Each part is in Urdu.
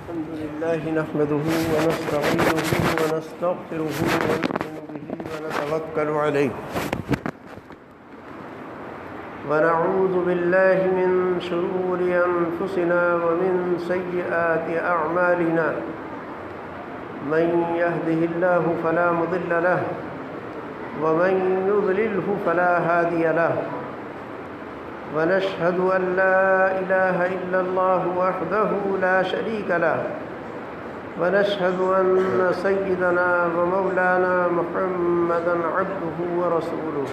الحمد لله نحمده ونستعينه ونستغفره ونؤمن به ونتوكل عليه ونعوذ بالله من شرور أنفسنا ومن سيئات أعمالنا من يهده الله فلا مضل له ومن يضلله فلا هادي له ونشهد أن لا إله إلا الله وحده لا شريك له ونشهد أن سيدنا ومولانا محمدا عبده ورسوله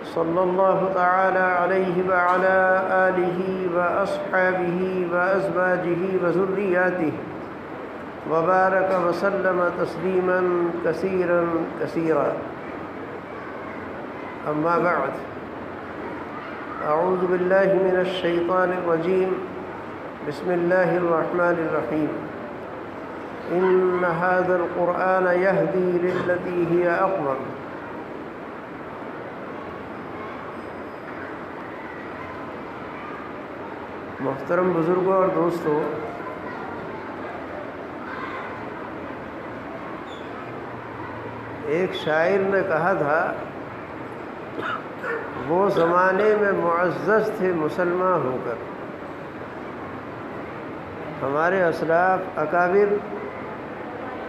صلى الله تعالى عليه وعلى آله وأصحابه وأزواجه وذرياته وبارك وسلم تسليما كثيرا كثيرا أما بعد أعوذ بالله من الشيطان الرجيم بسم الله الرحمن الرحيم إن هذا القرآن يهدي للتي هي أقوم محترم بزرگوں اور دوستوں، ایک شاعر نے کہا تھا وہ زمانے میں معزز تھے مسلمان ہو کر. ہمارے اسلاف اکابر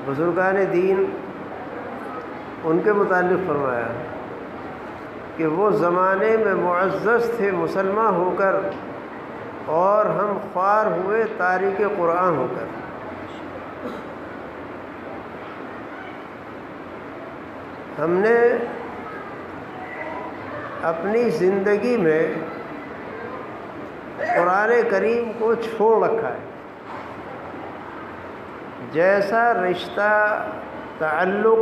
بزرگان دین ان کے متعلق فرمایا کہ وہ زمانے میں معزز تھے مسلمان ہو کر اور ہم خوار ہوئے تارک قرآن ہو کر. ہم نے اپنی زندگی میں قرآن کریم کو چھوڑ رکھا ہے. جیسا رشتہ تعلق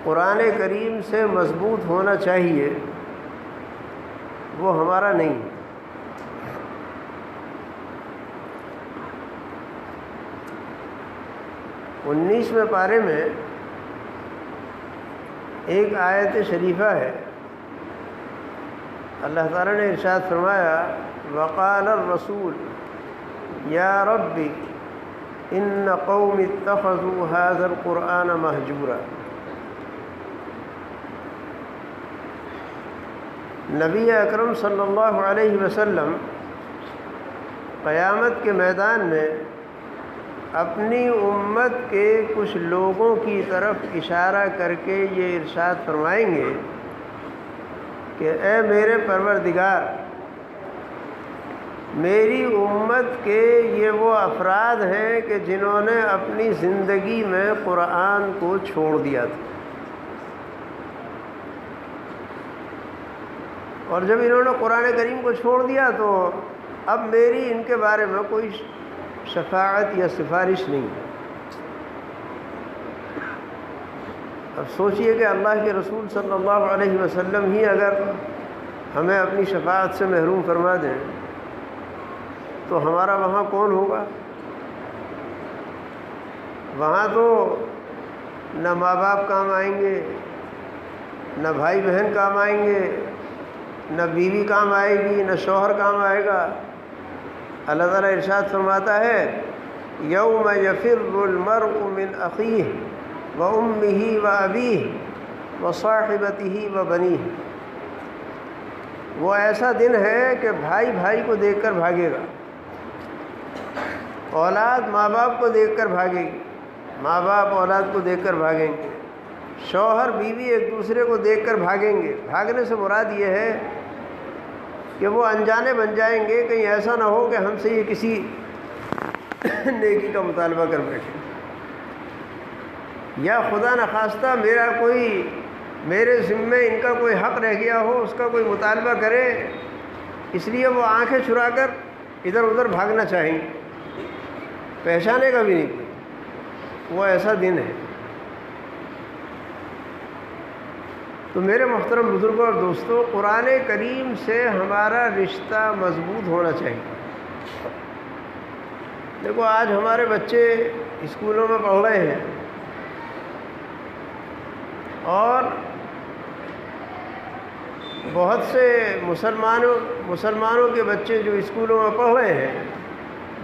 قرآن کریم سے مضبوط ہونا چاہیے وہ ہمارا نہیں. 19ویں پارے میں ایک آیت شریفہ ہے. اللہ تعالیٰ نے ارشاد فرمایا وقال الرسول یا رب ان قوم اتخذوا هذا القرآن مہجورا. نبی اکرم صلی اللہ علیہ وسلم قیامت کے میدان میں اپنی امت کے کچھ لوگوں کی طرف اشارہ کر کے یہ ارشاد فرمائیں گے کہ اے میرے پروردگار، میری امت کے یہ وہ افراد ہیں کہ جنہوں نے اپنی زندگی میں قرآن کو چھوڑ دیا تھا، اور جب انہوں نے قرآن کریم کو چھوڑ دیا تو اب میری ان کے بارے میں کوئی شفاعت یا سفارش نہیں. اب سوچئے کہ اللہ کے رسول صلی اللہ علیہ وسلم ہی اگر ہمیں اپنی شفاعت سے محروم فرما دیں تو ہمارا وہاں کون ہوگا؟ وہاں تو نہ ماں باپ کام آئیں گے، نہ بھائی بہن کام آئیں گے، نہ بیوی کام آئے گی، نہ شوہر کام آئے گا. اللہ تعالیٰ ارشاد فرماتا ہے یوم یفر المرء من اخیہ وامہ وابیہ وصاحبتہ وبنیہ. وہ ایسا دن ہے کہ بھائی بھائی کو دیکھ کر بھاگے گا، اولاد ماں باپ کو دیکھ کر بھاگے گی، ماں باپ اولاد کو دیکھ کر بھاگیں گے، شوہر بیوی ایک دوسرے کو دیکھ کر بھاگیں گے. بھاگنے سے مراد یہ ہے کہ وہ انجانے بن جائیں گے، کہیں ایسا نہ ہو کہ ہم سے یہ کسی نیکی کا مطالبہ کر بیٹھے، یا خدا نخواستہ میرے ذمے ان کا کوئی حق رہ گیا ہو، اس کا کوئی مطالبہ کرے، اس لیے وہ آنکھیں چرا کر ادھر ادھر بھاگنا چاہیں گے، پہچانے کا بھی نہیں کوئی. وہ ایسا دن ہے. تو میرے محترم بزرگوں اور دوستوں، قرآن کریم سے ہمارا رشتہ مضبوط ہونا چاہیے. دیکھو آج ہمارے بچے اسکولوں میں پڑھ رہے ہیں اور بہت سے مسلمانوں کے بچے جو اسکولوں میں پڑھ رہے ہیں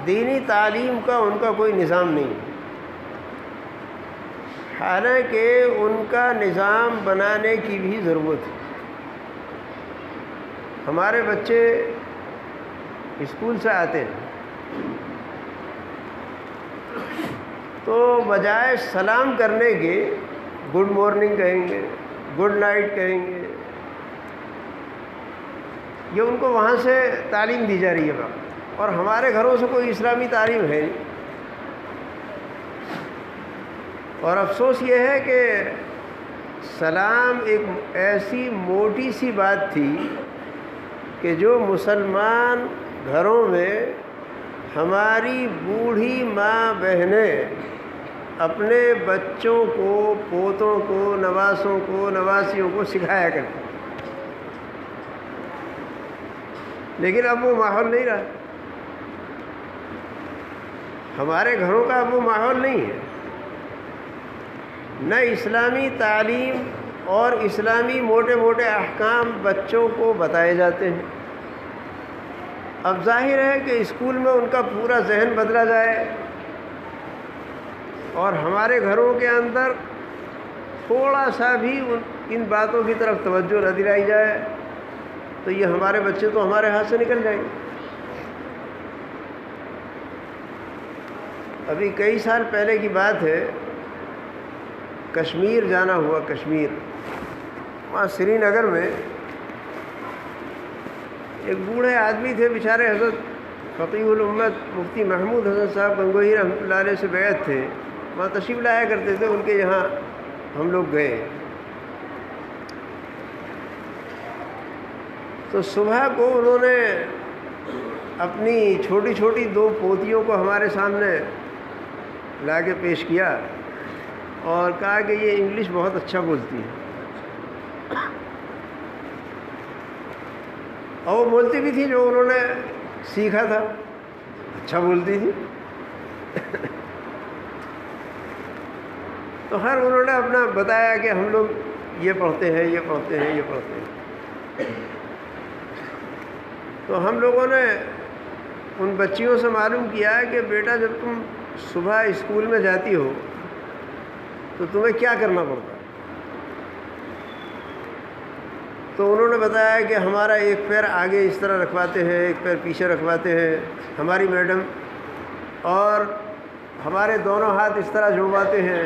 دینی تعلیم کا ان کا کوئی نظام نہیں ہے، حالانکہ ان کا نظام بنانے کی بھی ضرورت ہے۔ ہمارے بچے اسکول سے آتے ہیں تو بجائے سلام کرنے کے گڈ مارننگ کہیں گے، گڈ نائٹ کہیں گے، یہ ان کو وہاں سے تعلیم دی جا رہی ہے اور ہمارے گھروں سے کوئی اسلامی تعلیم ہے نہیں۔ اور افسوس یہ ہے کہ سلام ایک ایسی موٹی سی بات تھی کہ جو مسلمان گھروں میں ہماری بوڑھی ماں بہنیں اپنے بچوں کو، پوتوں کو، نواسوں کو، نواسیوں کو سکھایا کرتے، لیکن اب وہ ماحول نہیں رہا، ہمارے گھروں کا اب وہ ماحول نہیں ہے، نہ اسلامی تعلیم اور اسلامی موٹے موٹے احکام بچوں کو بتائے جاتے ہیں۔ اب ظاہر ہے کہ اسکول میں ان کا پورا ذہن بدلا جائے اور ہمارے گھروں کے اندر تھوڑا سا بھی ان باتوں کی طرف توجہ نہ دلائی جائے تو یہ ہمارے بچے تو ہمارے ہاتھ سے نکل جائیں گے۔ ابھی کئی سال پہلے کی بات ہے، کشمیر جانا ہوا، کشمیر، وہاں سری نگر میں ایک بوڑھے آدمی تھے بیچارے، حضرت فقیہ الامت مفتی محمود حسن صاحب گنگوہی رحمۃ اللہ علیہ سے بیعت تھے، وہاں تشریف لایا کرتے تھے، ان کے یہاں ہم لوگ گئے تو صبح کو انہوں نے اپنی چھوٹی چھوٹی 2 پوتیوں کو ہمارے سامنے لا کے پیش کیا اور کہا کہ یہ انگلش بہت اچھا بولتی ہے، اور وہ بولتی بھی تھی جو انہوں نے سیکھا تھا، اچھا بولتی تھی۔ تو خیر انہوں نے اپنا بتایا کہ ہم لوگ یہ پڑھتے ہیں، یہ پڑھتے ہیں، یہ پڑھتے ہیں۔ تو ہم لوگوں نے ان بچیوں سے معلوم کیا کہ بیٹا جب تم صبح اسکول میں جاتی ہو تو تمہیں کیا کرنا پڑتا ہے؟ تو انہوں نے بتایا کہ ہمارا ایک پیر آگے اس طرح رکھواتے ہیں، ایک پیر پیچھے رکھواتے ہیں ہماری میڈم، اور ہمارے دونوں ہاتھ اس طرح جڑواتے ہیں،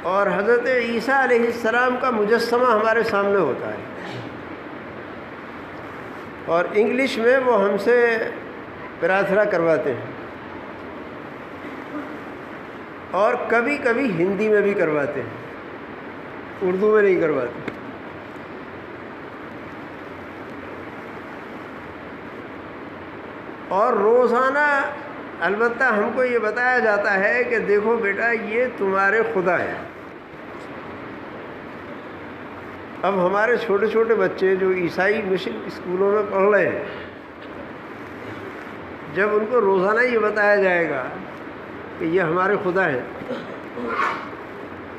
اور حضرت عیسیٰ علیہ السلام کا مجسمہ ہمارے سامنے ہوتا ہے، اور انگلش میں وہ ہم سے پرارتھنا کرواتے ہیں، اور کبھی کبھی ہندی میں بھی کرواتے ہیں، اردو میں نہیں کرواتے۔ اور روزانہ البتہ ہم کو یہ بتایا جاتا ہے کہ دیکھو بیٹا یہ تمہارے خدا ہے۔ اب ہمارے چھوٹے چھوٹے بچے جو عیسائی مشن اسکولوں میں پڑھ رہے ہیں، جب ان کو روزانہ یہ بتایا جائے گا کہ یہ ہمارے خدا ہیں،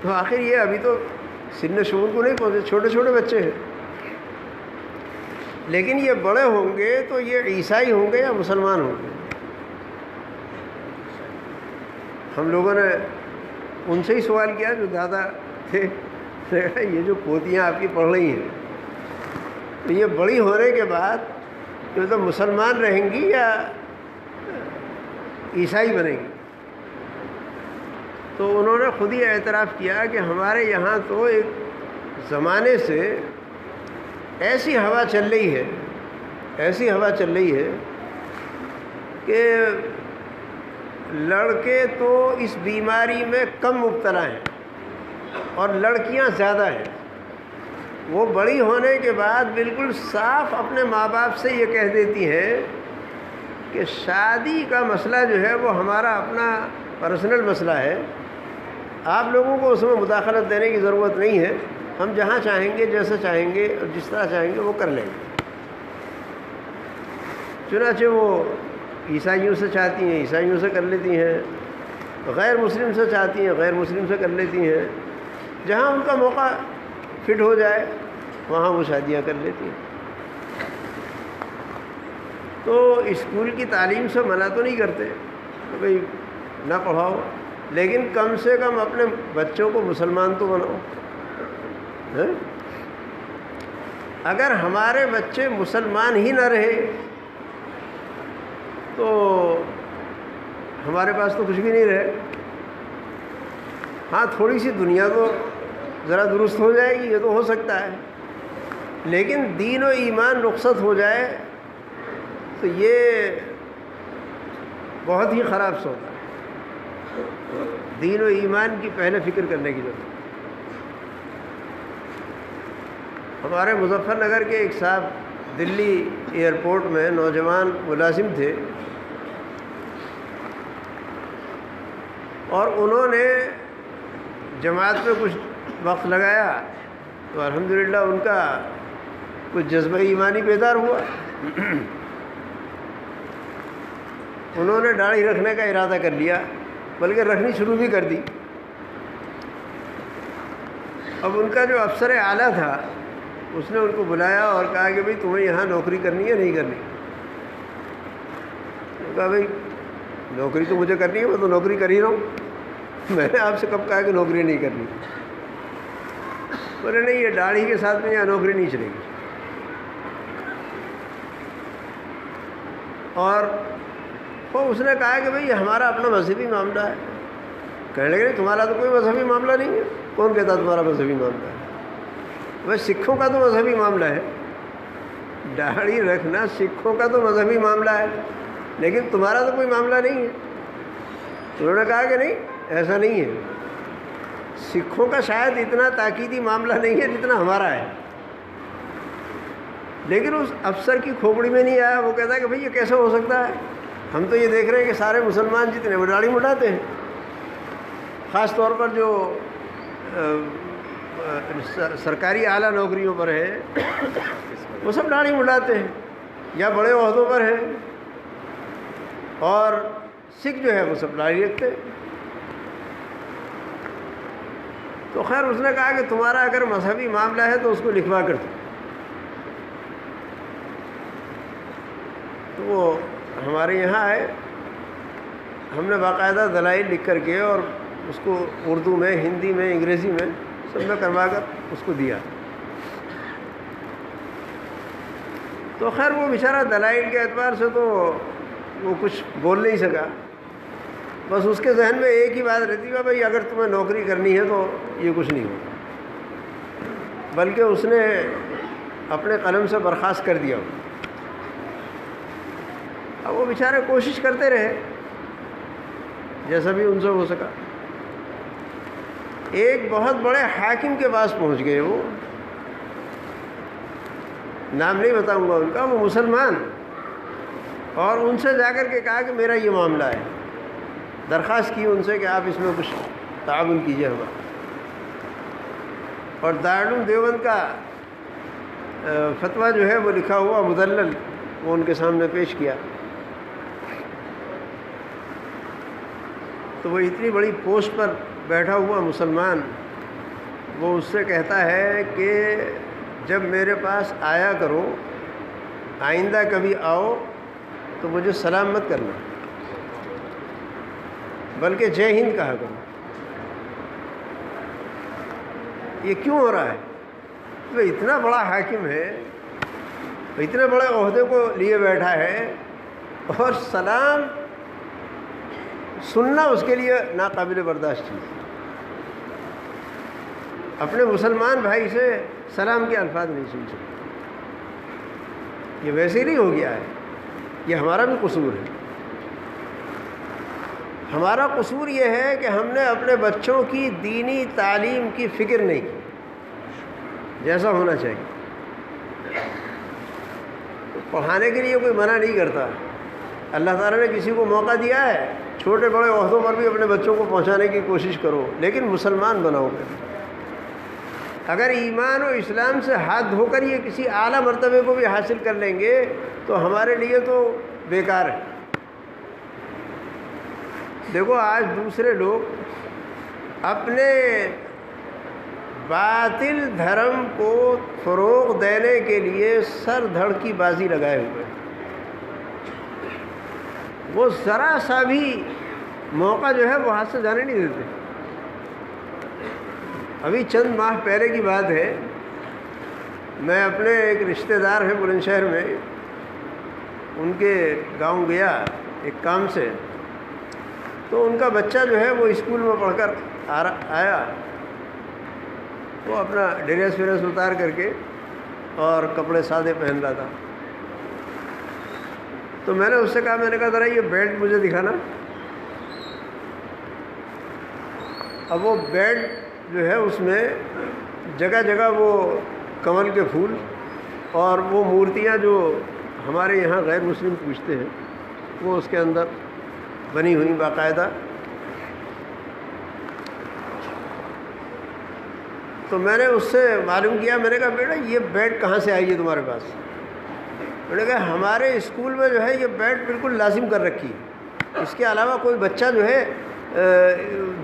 تو آخر یہ ابھی تو سن شعور کو نہیں پہنچے، چھوٹے چھوٹے بچے ہیں، لیکن یہ بڑے ہوں گے تو یہ عیسائی ہوں گے یا مسلمان ہوں گے؟ ہم لوگوں نے ان سے ہی سوال کیا جو دادا تھے، یہ جو پوتیاں آپ کی پڑھ رہی ہیں تو یہ بڑی ہونے کے بعد جو تو مسلمان رہیں گی یا عیسائی بنیں گی؟ تو انہوں نے خود ہی اعتراف کیا کہ ہمارے یہاں تو ایک زمانے سے ایسی ہوا چل رہی ہے، ایسی ہوا چل رہی ہے کہ لڑکے تو اس بیماری میں کم مبتلا ہیں اور لڑکیاں زیادہ ہیں۔ وہ بڑی ہونے کے بعد بالکل صاف اپنے ماں باپ سے یہ کہہ دیتی ہیں کہ شادی کا مسئلہ جو ہے وہ ہمارا اپنا پرسنل مسئلہ ہے، آپ لوگوں کو اس میں مداخلت دینے کی ضرورت نہیں ہے، ہم جہاں چاہیں گے، جیسے چاہیں گے اور جس طرح چاہیں گے وہ کر لیں گے۔ چنانچہ وہ عیسائیوں سے چاہتی ہیں، عیسائیوں سے کر لیتی ہیں، غیر مسلم سے چاہتی ہیں، غیر مسلم سے کر لیتی ہیں، جہاں ان کا موقع فٹ ہو جائے وہاں وہ شادیاں کر لیتی ہیں۔ تو اسکول کی تعلیم سے منع تو نہیں کرتے کہ بھئی نہ پڑھاؤ، لیکن کم سے کم اپنے بچوں کو مسلمان تو بناؤ۔ اگر ہمارے بچے مسلمان ہی نہ رہے تو ہمارے پاس تو کچھ بھی نہیں رہے۔ ہاں تھوڑی سی دنیا تو ذرا درست ہو جائے گی، یہ تو ہو سکتا ہے، لیکن دین و ایمان رخصت ہو جائے تو یہ بہت ہی خراب سودا ہے۔ دین و ایمان کی پہلے فکر کرنے کی ضرورت ہے۔ ہمارے مظفر نگر کے ایک صاحب دلی ایئرپورٹ میں نوجوان ملازم تھے، اور انہوں نے جماعت میں کچھ وقت لگایا تو الحمدللہ ان کا کچھ جذبہ ایمانی بیدار ہوا۔ انہوں نے داڑھی رکھنے کا ارادہ کر لیا، بلکہ رکھنی شروع بھی کر دی۔ اب ان کا جو افسر اعلیٰ تھا اس نے ان کو بلایا اور کہا کہ بھئی تمہیں یہاں نوکری کرنی ہے نہیں کرنی؟ انہوں نے کہا بھئی نوکری تو مجھے کرنی ہے، میں تو نوکری کر ہی رہا ہوں، میں نے آپ سے کب کہا کہ نوکری نہیں کرنی؟ بولے نہیں، یہ داڑھی کے ساتھ میں یہاں نوکری نہیں چلے گی۔ اور اس نے کہا کہ بھئی یہ ہمارا اپنا مذہبی معاملہ ہے۔ کہنے لگے تمہارا تو کوئی مذہبی معاملہ نہیں ہے۔ کون کہتا تمہارا مذہبی معاملہ ہے؟ بس سکھوں کا تو مذہبی معاملہ ہے، داڑھی رکھنا سکھوں کا تو مذہبی معاملہ ہے، لیکن تمہارا تو کوئی معاملہ نہیں ہے۔ انہوں نے کہا کہ نہیں، ایسا نہیں ہے، سکھوں کا شاید اتنا تاکیدی معاملہ نہیں ہے جتنا ہمارا ہے۔ لیکن اس افسر کی کھوپڑی میں نہیں آیا، وہ کہتا ہے کہ بھئی یہ کیسے ہو سکتا ہے؟ ہم تو یہ دیکھ رہے ہیں کہ سارے مسلمان جتنے وہ داڑھی مڈاتے ہیں، خاص طور پر جو سرکاری اعلیٰ نوکریوں پر ہے وہ سب داڑھی مڈاتے ہیں یا بڑے عہدوں پر ہیں، اور سکھ جو ہے وہ سب داڑھی رکھتے ہیں۔ تو خیر اس نے کہا کہ تمہارا اگر مذہبی معاملہ ہے تو اس کو لکھوا کر دو۔ تو وہ ہمارے یہاں آئے، ہم نے باقاعدہ دلائل لکھ کر کے اور اس کو اردو میں، ہندی میں، انگریزی میں سب میں کروا کر اس کو دیا۔ تو خیر وہ بیچارہ دلائل کے اعتبار سے تو وہ کچھ بول نہیں سکا، بس اس کے ذہن میں ایک ہی بات رہتی ہے بھائی اگر تمہیں نوکری کرنی ہے تو یہ کچھ نہیں ہوگا، بلکہ اس نے اپنے قلم سے برخاست کر دیا۔ اب وہ بیچارے کوشش کرتے رہے جیسا بھی ان سے ہو سکا۔ ایک بہت بڑے حاکم کے پاس پہنچ گئے، وہ نام نہیں بتاؤں گا ان کا، وہ مسلمان، اور ان سے جا کر کے کہا کہ میرا یہ معاملہ ہے، درخواست کی ان سے کہ آپ اس میں کچھ تعاون کیجیے ہمارا۔ اور دارالعلوم دیوبند کا فتویٰ جو ہے وہ لکھا ہوا مدلل وہ ان کے سامنے پیش کیا۔ تو وہ اتنی بڑی پوسٹ پر بیٹھا ہوا مسلمان، وہ اس سے کہتا ہے کہ جب میرے پاس آیا کرو، آئندہ کبھی آؤ تو مجھے سلام مت کرنا، بلکہ جے ہند کہا کرو۔ یہ کیوں ہو رہا ہے؟ وہ اتنا بڑا حاکم ہے، اتنے بڑے عہدے کو لیے بیٹھا ہے، اور سلام سننا اس کے لیے ناقابل برداشت چیز۔ اپنے مسلمان بھائی سے سلام کے الفاظ نہیں سن سکتے۔ یہ ویسے ہی نہیں ہو گیا ہے، یہ ہمارا بھی قصور ہے۔ ہمارا قصور یہ ہے کہ ہم نے اپنے بچوں کی دینی تعلیم کی فکر نہیں کی جیسا ہونا چاہیے۔ تو پڑھانے کے لیے کوئی منع نہیں کرتا، اللہ تعالیٰ نے کسی کو موقع دیا ہے، چھوٹے بڑے عہدوں پر بھی اپنے بچوں کو پہنچانے کی کوشش کرو، لیکن مسلمان بناؤ گے۔ اگر ایمان و اسلام سے ہاتھ دھو کر یہ کسی اعلیٰ مرتبے کو بھی حاصل کر لیں گے تو ہمارے لیے تو بیکار ہے۔ دیکھو آج دوسرے لوگ اپنے باطل دھرم کو فروغ دینے کے لیے سر دھڑ کی بازی لگائے ہوئے ہیں۔ وہ ذرا سا بھی موقع جو ہے وہ ہاتھ سے جانے نہیں دیتے۔ ابھی چند ماہ پہلے کی بات ہے، میں اپنے ایک رشتہ دار ہیں بلند شہر میں، ان کے گاؤں گیا ایک کام سے، تو ان کا بچہ جو ہے وہ اسکول میں پڑھ کر آیا، وہ اپنا ڈریس وریس اتار کر کے اور کپڑے سادے پہن رہا تھا۔ تو میں نے اس سے کہا، میں نے کہا ذرا یہ بیلٹ مجھے دکھانا۔ اب وہ بیلٹ جو ہے اس میں جگہ جگہ وہ کمل کے پھول اور وہ مورتیاں جو ہمارے یہاں غیر مسلم پوجتے ہیں وہ اس کے اندر بنی ہوئی باقاعدہ۔ تو میں نے اس سے معلوم کیا، میں نے کہا بیٹا یہ بیلٹ کہاں سے آئی ہے تمہارے پاس؟ میں نے کہا ہمارے اسکول میں جو ہے یہ بیلٹ بالکل لازم کر رکھی ہے، اس کے علاوہ کوئی بچہ جو ہے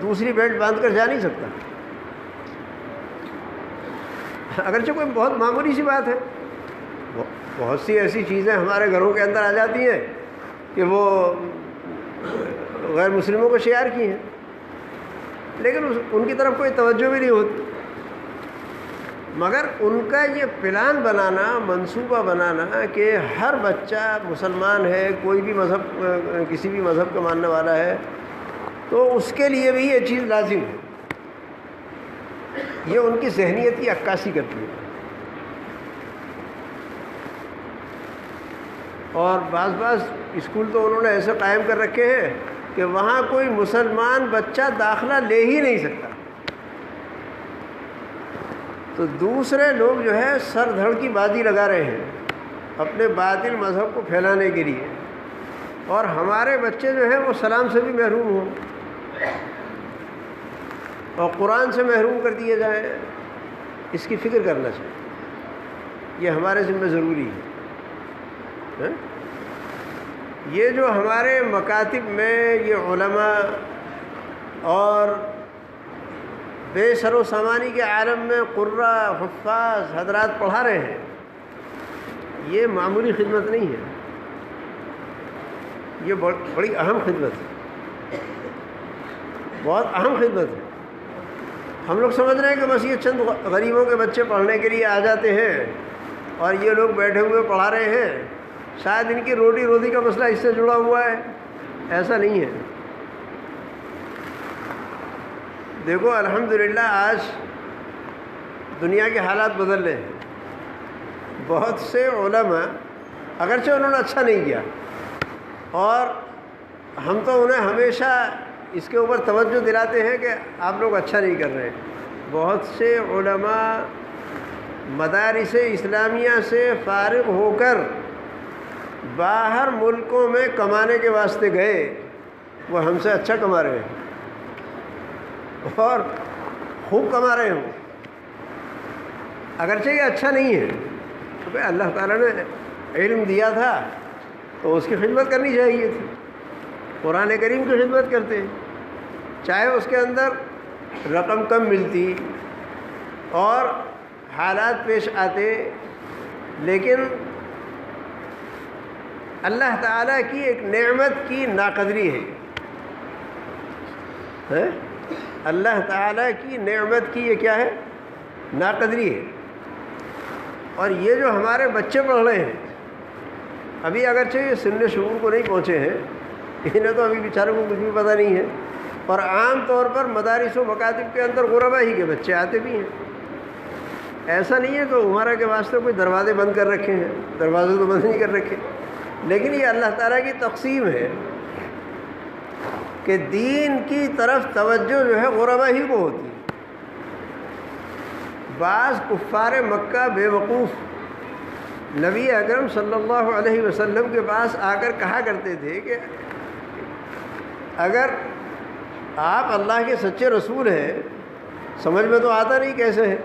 دوسری بیلٹ باندھ کر جا نہیں سکتا۔ اگرچہ کوئی بہت معمولی سی بات ہے، بہت سی ایسی چیزیں ہمارے گھروں کے اندر آ جاتی ہیں کہ وہ غیر مسلموں کو شیار کی ہیں، لیکن ان کی طرف کوئی توجہ بھی نہیں ہوتی۔ مگر ان کا یہ پلان بنانا، منصوبہ بنانا کہ ہر بچہ مسلمان ہے، کوئی بھی مذہب، کسی بھی مذہب کا ماننے والا ہے، تو اس کے لیے بھی یہ چیز لازم ہے، یہ ان کی ذہنیت کی عکاسی کرتی ہے۔ اور بعض اسکول تو انہوں نے ایسے قائم کر رکھے ہیں کہ وہاں کوئی مسلمان بچہ داخلہ لے ہی نہیں سکتا۔ تو دوسرے لوگ جو ہے سر دھڑ کی بازی لگا رہے ہیں اپنے باطل مذہب کو پھیلانے کے لیے، اور ہمارے بچے جو ہیں وہ سلام سے بھی محروم ہوں اور قرآن سے محروم کر دیے جائیں، اس کی فکر کرنا چاہیے، یہ ہمارے ذمہ ضروری ہے۔ یہ جو ہمارے مکاتب میں یہ علماء اور بے سر و سامانی کے عالم میں قراء حفاظ حضرات پڑھا رہے ہیں، یہ معمولی خدمت نہیں ہے، یہ بڑی اہم خدمت ہے، بہت اہم خدمت ہے۔ ہم لوگ سمجھ رہے ہیں کہ بس یہ چند غریبوں کے بچے پڑھنے کے لیے آ جاتے ہیں اور یہ لوگ بیٹھے ہوئے پڑھا رہے ہیں، شاید ان کی روٹی روزی کا مسئلہ اس سے جڑا ہوا ہے، ایسا نہیں ہے۔ دیکھو الحمدللہ آج دنیا کے حالات بدل رہے ہیں، بہت سے علماء اگرچہ انہوں نے اچھا نہیں کیا، اور ہم تو انہیں ہمیشہ اس کے اوپر توجہ دلاتے ہیں کہ آپ لوگ اچھا نہیں کر رہے ہیں، بہت سے علماء مدارس اسلامیہ سے فارغ ہو کر باہر ملکوں میں کمانے کے واسطے گئے، وہ ہم سے اچھا کما رہے ہیں اور خوب کما رہے ہوں، اگرچہ یہ اچھا نہیں ہے، تو بھائی اللہ تعالیٰ نے علم دیا تھا تو اس کی خدمت کرنی چاہیے تھی۔ قرآن کریم کی خدمت کرتے ہیں، چاہے اس کے اندر رقم کم ملتی اور حالات پیش آتے، لیکن اللہ تعالیٰ کی ایک نعمت کی ناقدری ہے، اللہ تعالیٰ کی نعمت کی یہ کیا ہے؟ ناقدری ہے۔ اور یہ جو ہمارے بچے پڑھ رہے ہیں، ابھی اگرچہ یہ سن شعور کو نہیں پہنچے ہیں، انہیں تو ابھی بیچاروں کو کچھ بھی پتہ نہیں ہے، اور عام طور پر مدارس و مکاتب کے اندر غربا ہی کے بچے آتے بھی ہیں، ایسا نہیں ہے کہ عمرہ کے واسطے کوئی دروازے بند کر رکھے ہیں، دروازے تو بند نہیں کر رکھے، لیکن یہ اللہ تعالیٰ کی تقسیم ہے کہ دین کی طرف توجہ جو ہے غربا ہی کو ہوتی ہے۔ بعض کفار مکہ بے وقوف نبی اکرم صلی اللہ علیہ وسلم کے پاس آ کر کہا کرتے تھے کہ اگر آپ اللہ کے سچے رسول ہیں، سمجھ میں تو آتا نہیں کیسے ہے،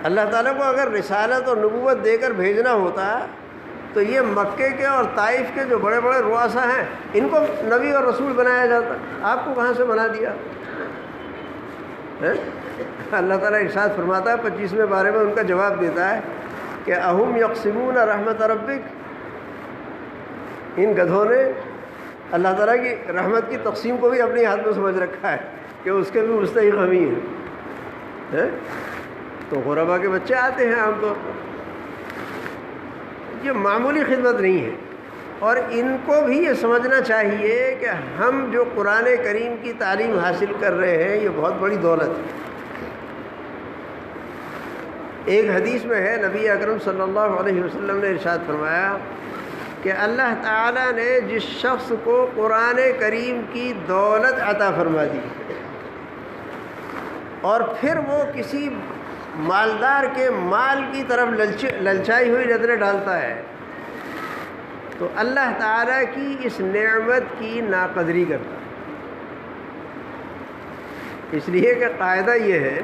اللہ تعالیٰ کو اگر رسالت اور نبوت دے کر بھیجنا ہوتا تو یہ مکے کے اور طائف کے جو بڑے بڑے رؤساء ہیں ان کو نبی اور رسول بنایا جاتا، آپ کو کہاں سے بنا دیا؟ اللہ تعالیٰ ارشاد فرماتا ہے 25ویں بارے میں ان کا جواب دیتا ہے کہ اہم یقسمون رحمت ربک، ان گدھوں نے اللہ تعالیٰ کی رحمت کی تقسیم کو بھی اپنے ہاتھ میں سمجھ رکھا ہے کہ اس کے بھی مستحق ہم ہی ہیں۔ تو غربا کے بچے آتے ہیں عام طور پر، یہ معمولی خدمت نہیں ہے، اور ان کو بھی یہ سمجھنا چاہیے کہ ہم جو قرآن کریم کی تعلیم حاصل کر رہے ہیں یہ بہت بڑی دولت ہے۔ ایک حدیث میں ہے، نبی اکرم صلی اللہ علیہ وسلم نے ارشاد فرمایا کہ اللہ تعالیٰ نے جس شخص کو قرآن کریم کی دولت عطا فرما دی اور پھر وہ کسی مالدار کے مال کی طرف للچائی ہوئی نظریں ڈالتا ہے تو اللہ تعالیٰ کی اس نعمت کی ناقدری کرتا ہے۔ اس لیے کہ قاعدہ یہ ہے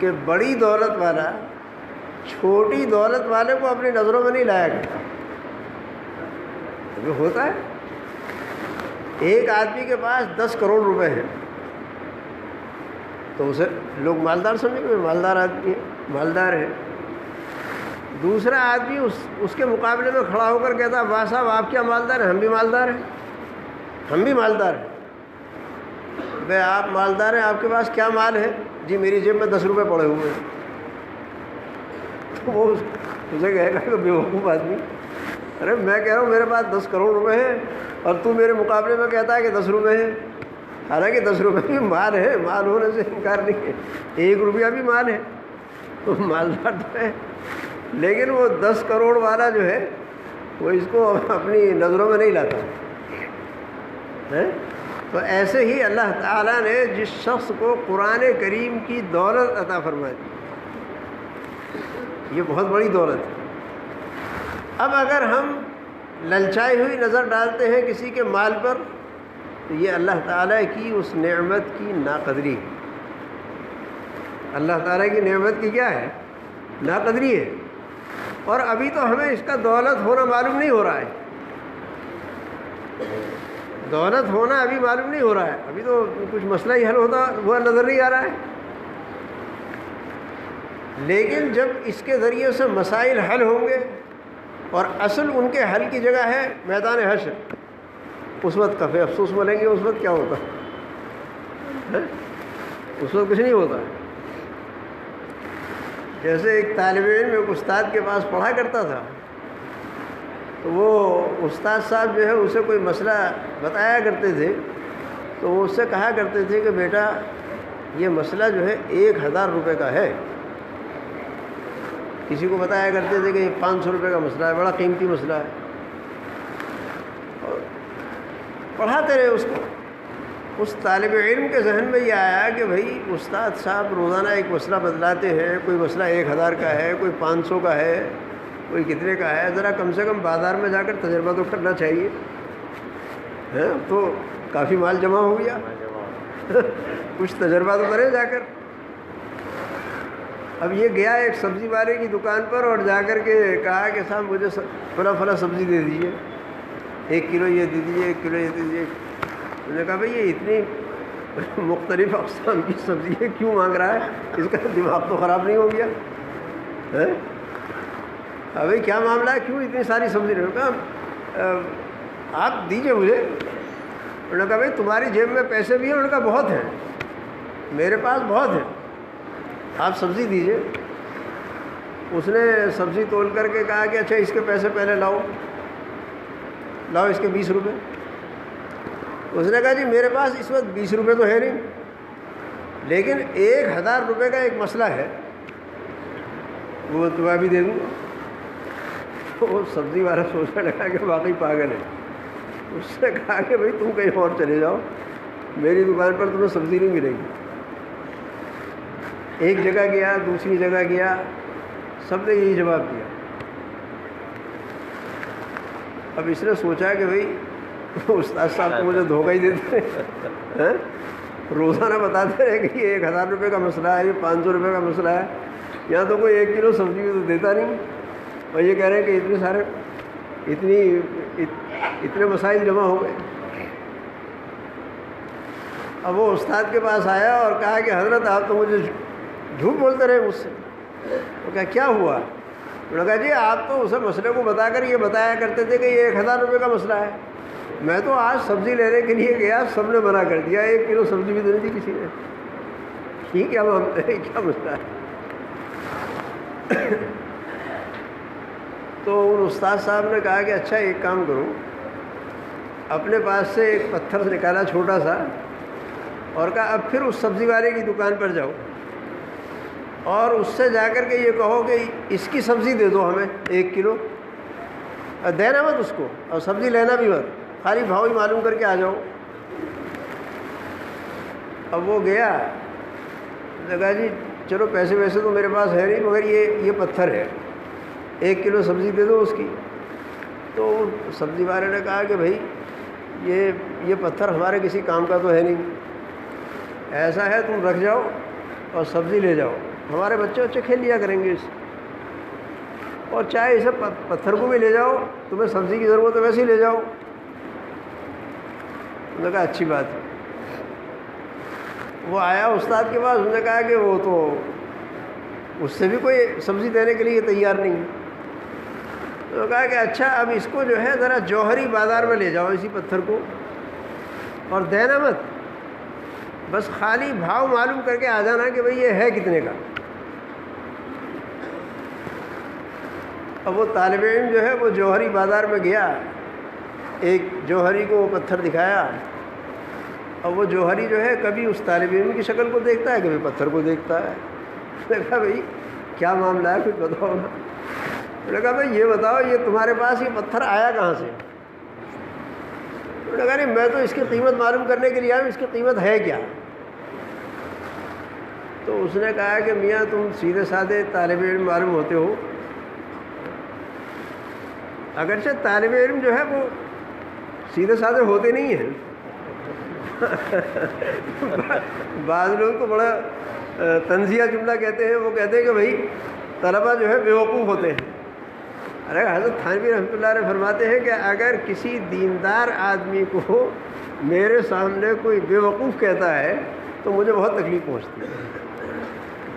کہ بڑی دولت والا چھوٹی دولت والے کو اپنی نظروں میں نہیں لایا کرتا۔ جو ہوتا ہے ایک آدمی کے پاس 10 کروڑ روپے ہیں تو اسے لوگ مالدار سمجھیں گے، مالدار آدمی ہے، مالدار ہے۔ دوسرا آدمی اس کے مقابلے میں کھڑا ہو کر کہتا واہ صاحب آپ کیا مالدار ہیں، ہم بھی مالدار ہیں، ہم بھی مالدار ہیں۔ بھائی آپ مالدار ہیں، آپ کے پاس کیا مال ہے؟ جی میری جیب میں 10 روپے پڑے ہوئے ہیں۔ تو وہ اسے کہے گا کہ بیوقوف آدمی، ارے میں کہہ رہا ہوں میرے پاس 10 کروڑ روپے ہیں اور تو میرے مقابلے میں کہتا ہے کہ 10 روپے ہیں۔ حالانکہ 10 روپے بھی مال ہے، مال ہونے سے انکار نہیں ہے، 1 روپیہ بھی مال ہے، تو مالدار تو ہے، لیکن وہ 10 کروڑ والا جو ہے وہ اس کو اپنی نظروں میں نہیں لاتا ہے۔ تو ایسے ہی اللہ تعالیٰ نے جس شخص کو قرآن کریم کی دولت عطا فرمائی، یہ بہت بڑی دولت ہے۔ اب اگر ہم للچائی ہوئی نظر ڈالتے ہیں کسی کے مال پر تو یہ اللہ تعالیٰ کی اس نعمت کی ناقدری ہے۔ اللہ تعالیٰ کی نعمت کی کیا ہے؟ ناقدری ہے، اور ابھی تو ہمیں اس کا دولت ہونا معلوم نہیں ہو رہا ہے، دولت ہونا ابھی معلوم نہیں ہو رہا ہے، ابھی تو کچھ مسئلہ ہی حل ہوتا ہوا نظر نہیں آ رہا ہے۔ لیکن جب اس کے ذریعے سے مسائل حل ہوں گے اور اصل ان کے حل کی جگہ ہے میدان حشر، اس وقت کفے افسوس ملیں گے۔ اس وقت کیا ہوتا ہے؟ اس وقت کچھ نہیں ہوتا۔ جیسے ایک طالب علم ایک استاد کے پاس پڑھا کرتا تھا تو وہ استاد صاحب جو ہے اسے کوئی مسئلہ بتایا کرتے تھے تو وہ اس سے کہا کرتے تھے کہ بیٹا یہ مسئلہ جو ہے 1000 روپے کا ہے۔ کسی کو بتایا کرتے تھے کہ یہ 500 روپے کا مسئلہ ہے، بڑا قیمتی مسئلہ ہے، اور پڑھاتے رہے اس کو۔ اس طالب علم کے ذہن میں یہ آیا کہ بھائی استاد صاحب روزانہ ایک مسئلہ بدلاتے ہیں، کوئی مسئلہ 1000 کا ہے، کوئی 500 کا ہے، کوئی کتنے کا ہے، ذرا کم سے کم بازار میں جا کر تجربہ تو کرنا چاہیے۔ تو کافی مال جمع ہو گیا، کچھ تجربہ تو کرے جا کر۔ اب یہ گیا ایک سبزی والے کی دکان پر اور جا کر کے کہا کہ صاحب مجھے فلاں سبزی دے دیجیے، 1 کلو یہ دے دیجیے، 1 کلو یہ دے دیجیے۔ انہوں نے کہا بھائی یہ اتنی مختلف اقسام کی سبزی ہے کیوں مانگ رہا ہے، اس کا دماغ تو خراب نہیں ہو گیا ہے؟ بھائی کیا معاملہ ہے، کیوں اتنی ساری سبزی؟ نے کہا آپ دیجیے مجھے۔ انہوں نے کہا بھائی تمہاری جیب میں پیسے بھی ہیں؟ انہوں نے کہا بہت ہیں، میرے پاس بہت ہیں، آپ سبزی دیجیے۔ اس نے سبزی تول کر کے کہا کہ اچھا اس کے پیسے پہلے لاؤ اس کے 20 روپے۔ اس نے کہا جی میرے پاس اس وقت 20 روپے تو ہے نہیں، لیکن 1000 روپے کا ایک مسئلہ ہے، وہ تمہیں بھی دے دوں گا۔ وہ سبزی والا سوچنے لگا کہ واقعی پاگل ہے۔ اس نے کہا کہ بھائی تم کہیں اور چلے جاؤ، میری دکان پر تمہیں سبزی نہیں ملے گی۔ ایک جگہ گیا، دوسری جگہ گیا، سب نے یہی جواب دیا۔ اب اس نے سوچا کہ بھائی استاد صاحب تو مجھے دھوکہ ہی دیتے ہیں، روزانہ بتاتے رہے کہ یہ 1000 روپے کا مسئلہ ہے، یہ 500 روپے کا مسئلہ ہے، یہاں تو کوئی 1 کلو سبزی بھی تو دیتا نہیں، اور یہ کہہ رہے ہیں کہ اتنے مسائل جمع ہو گئے۔ اب وہ استاد کے پاس آیا اور کہا کہ حضرت آپ تو مجھے جھوٹ بولتے رہے مجھ سے۔ وہ کہا کیا ہوا؟ انہوں نے کہا جی آپ تو اسے مسئلے کو بتا کر یہ بتایا کرتے تھے کہ یہ 1000 روپے کا مسئلہ ہے، میں تو آج سبزی لینے کے لیے گیا، سب نے منع کر دیا، 1 کلو سبزی بھی دینی تھی کسی نے، یہ کیا معاملہ ہے، کیا مسئلہ ہے؟ تو ان استاد صاحب نے کہا کہ اچھا ایک کام کرو، اپنے پاس سے ایک پتھر نکالا چھوٹا سا اور کہا اب پھر اس سبزی والے کی دکان پر جاؤ اور اس سے جا کر کے یہ کہو کہ اس کی سبزی دے دو ہمیں 1 کلو، دینا مت اس کو اور سبزی لینا بھی مت، خالی بھاؤ ہی معلوم کر کے آ جاؤ۔ اب وہ گیا، کہا جی چلو پیسے ویسے تو میرے پاس ہے نہیں، مگر یہ پتھر ہے، 1 کلو سبزی دے دو اس کی۔ تو سبزی والے نے کہا کہ بھائی یہ پتھر ہمارے کسی کام کا تو ہے نہیں، ایسا ہے تم رکھ جاؤ اور سبزی لے جاؤ، ہمارے بچے کھیل لیا کریں گے اس، اور چاہے اسے پتھر کو بھی لے جاؤ، تمہیں سبزی کی ضرورت ہے ویسے ہی لے جاؤ۔ انہوں نے کہا اچھی بات ہے۔ وہ آیا استاد کے پاس، انہوں نے کہا کہ وہ تو اس سے بھی کوئی سبزی دینے کے لیے تیار نہیں۔ تو کہا کہ اچھا اب اس کو جو ہے ذرا جوہری بازار میں لے جاؤ اسی پتھر کو، اور دینا مت، بس خالی بھاؤ معلوم کر کے آ جانا کہ بھئی یہ ہے کتنے کا۔ اب وہ طالب علم جو ہے وہ جوہری بازار میں گیا، ایک جوہری کو وہ پتھر دکھایا، اور وہ جوہری جو ہے کبھی اس طالب علم کی شکل کو دیکھتا ہے، کبھی پتھر کو دیکھتا ہے۔ میں نے کہا بھئی کیا معاملہ ہے، کچھ بتاؤ نا۔ میں نے کہا بھئی یہ بتاؤ یہ تمہارے پاس یہ پتھر آیا کہاں سے؟ میں نے کہا نہیں میں تو اس کی قیمت معلوم کرنے کے لیے آیا ہوں، اس کی قیمت ہے کیا؟ تو اس نے کہا کہ میاں تم سیدھے سادھے طالب علم معلوم ہوتے ہو، اگرچہ طالب علم جو ہے وہ سیدھے سادھے ہوتے نہیں ہیں، بعض لوگ تو بڑا طنزیہ جملہ کہتے ہیں، وہ کہتے ہیں کہ بھائی طلبہ جو ہے بیوقوف ہوتے ہیں۔ ارے حضرت تھانوی رحمۃ اللہ علیہ فرماتے ہیں کہ اگر کسی دیندار آدمی کو میرے سامنے کوئی بیوقوف کہتا ہے تو مجھے بہت تکلیف پہنچتی ہے۔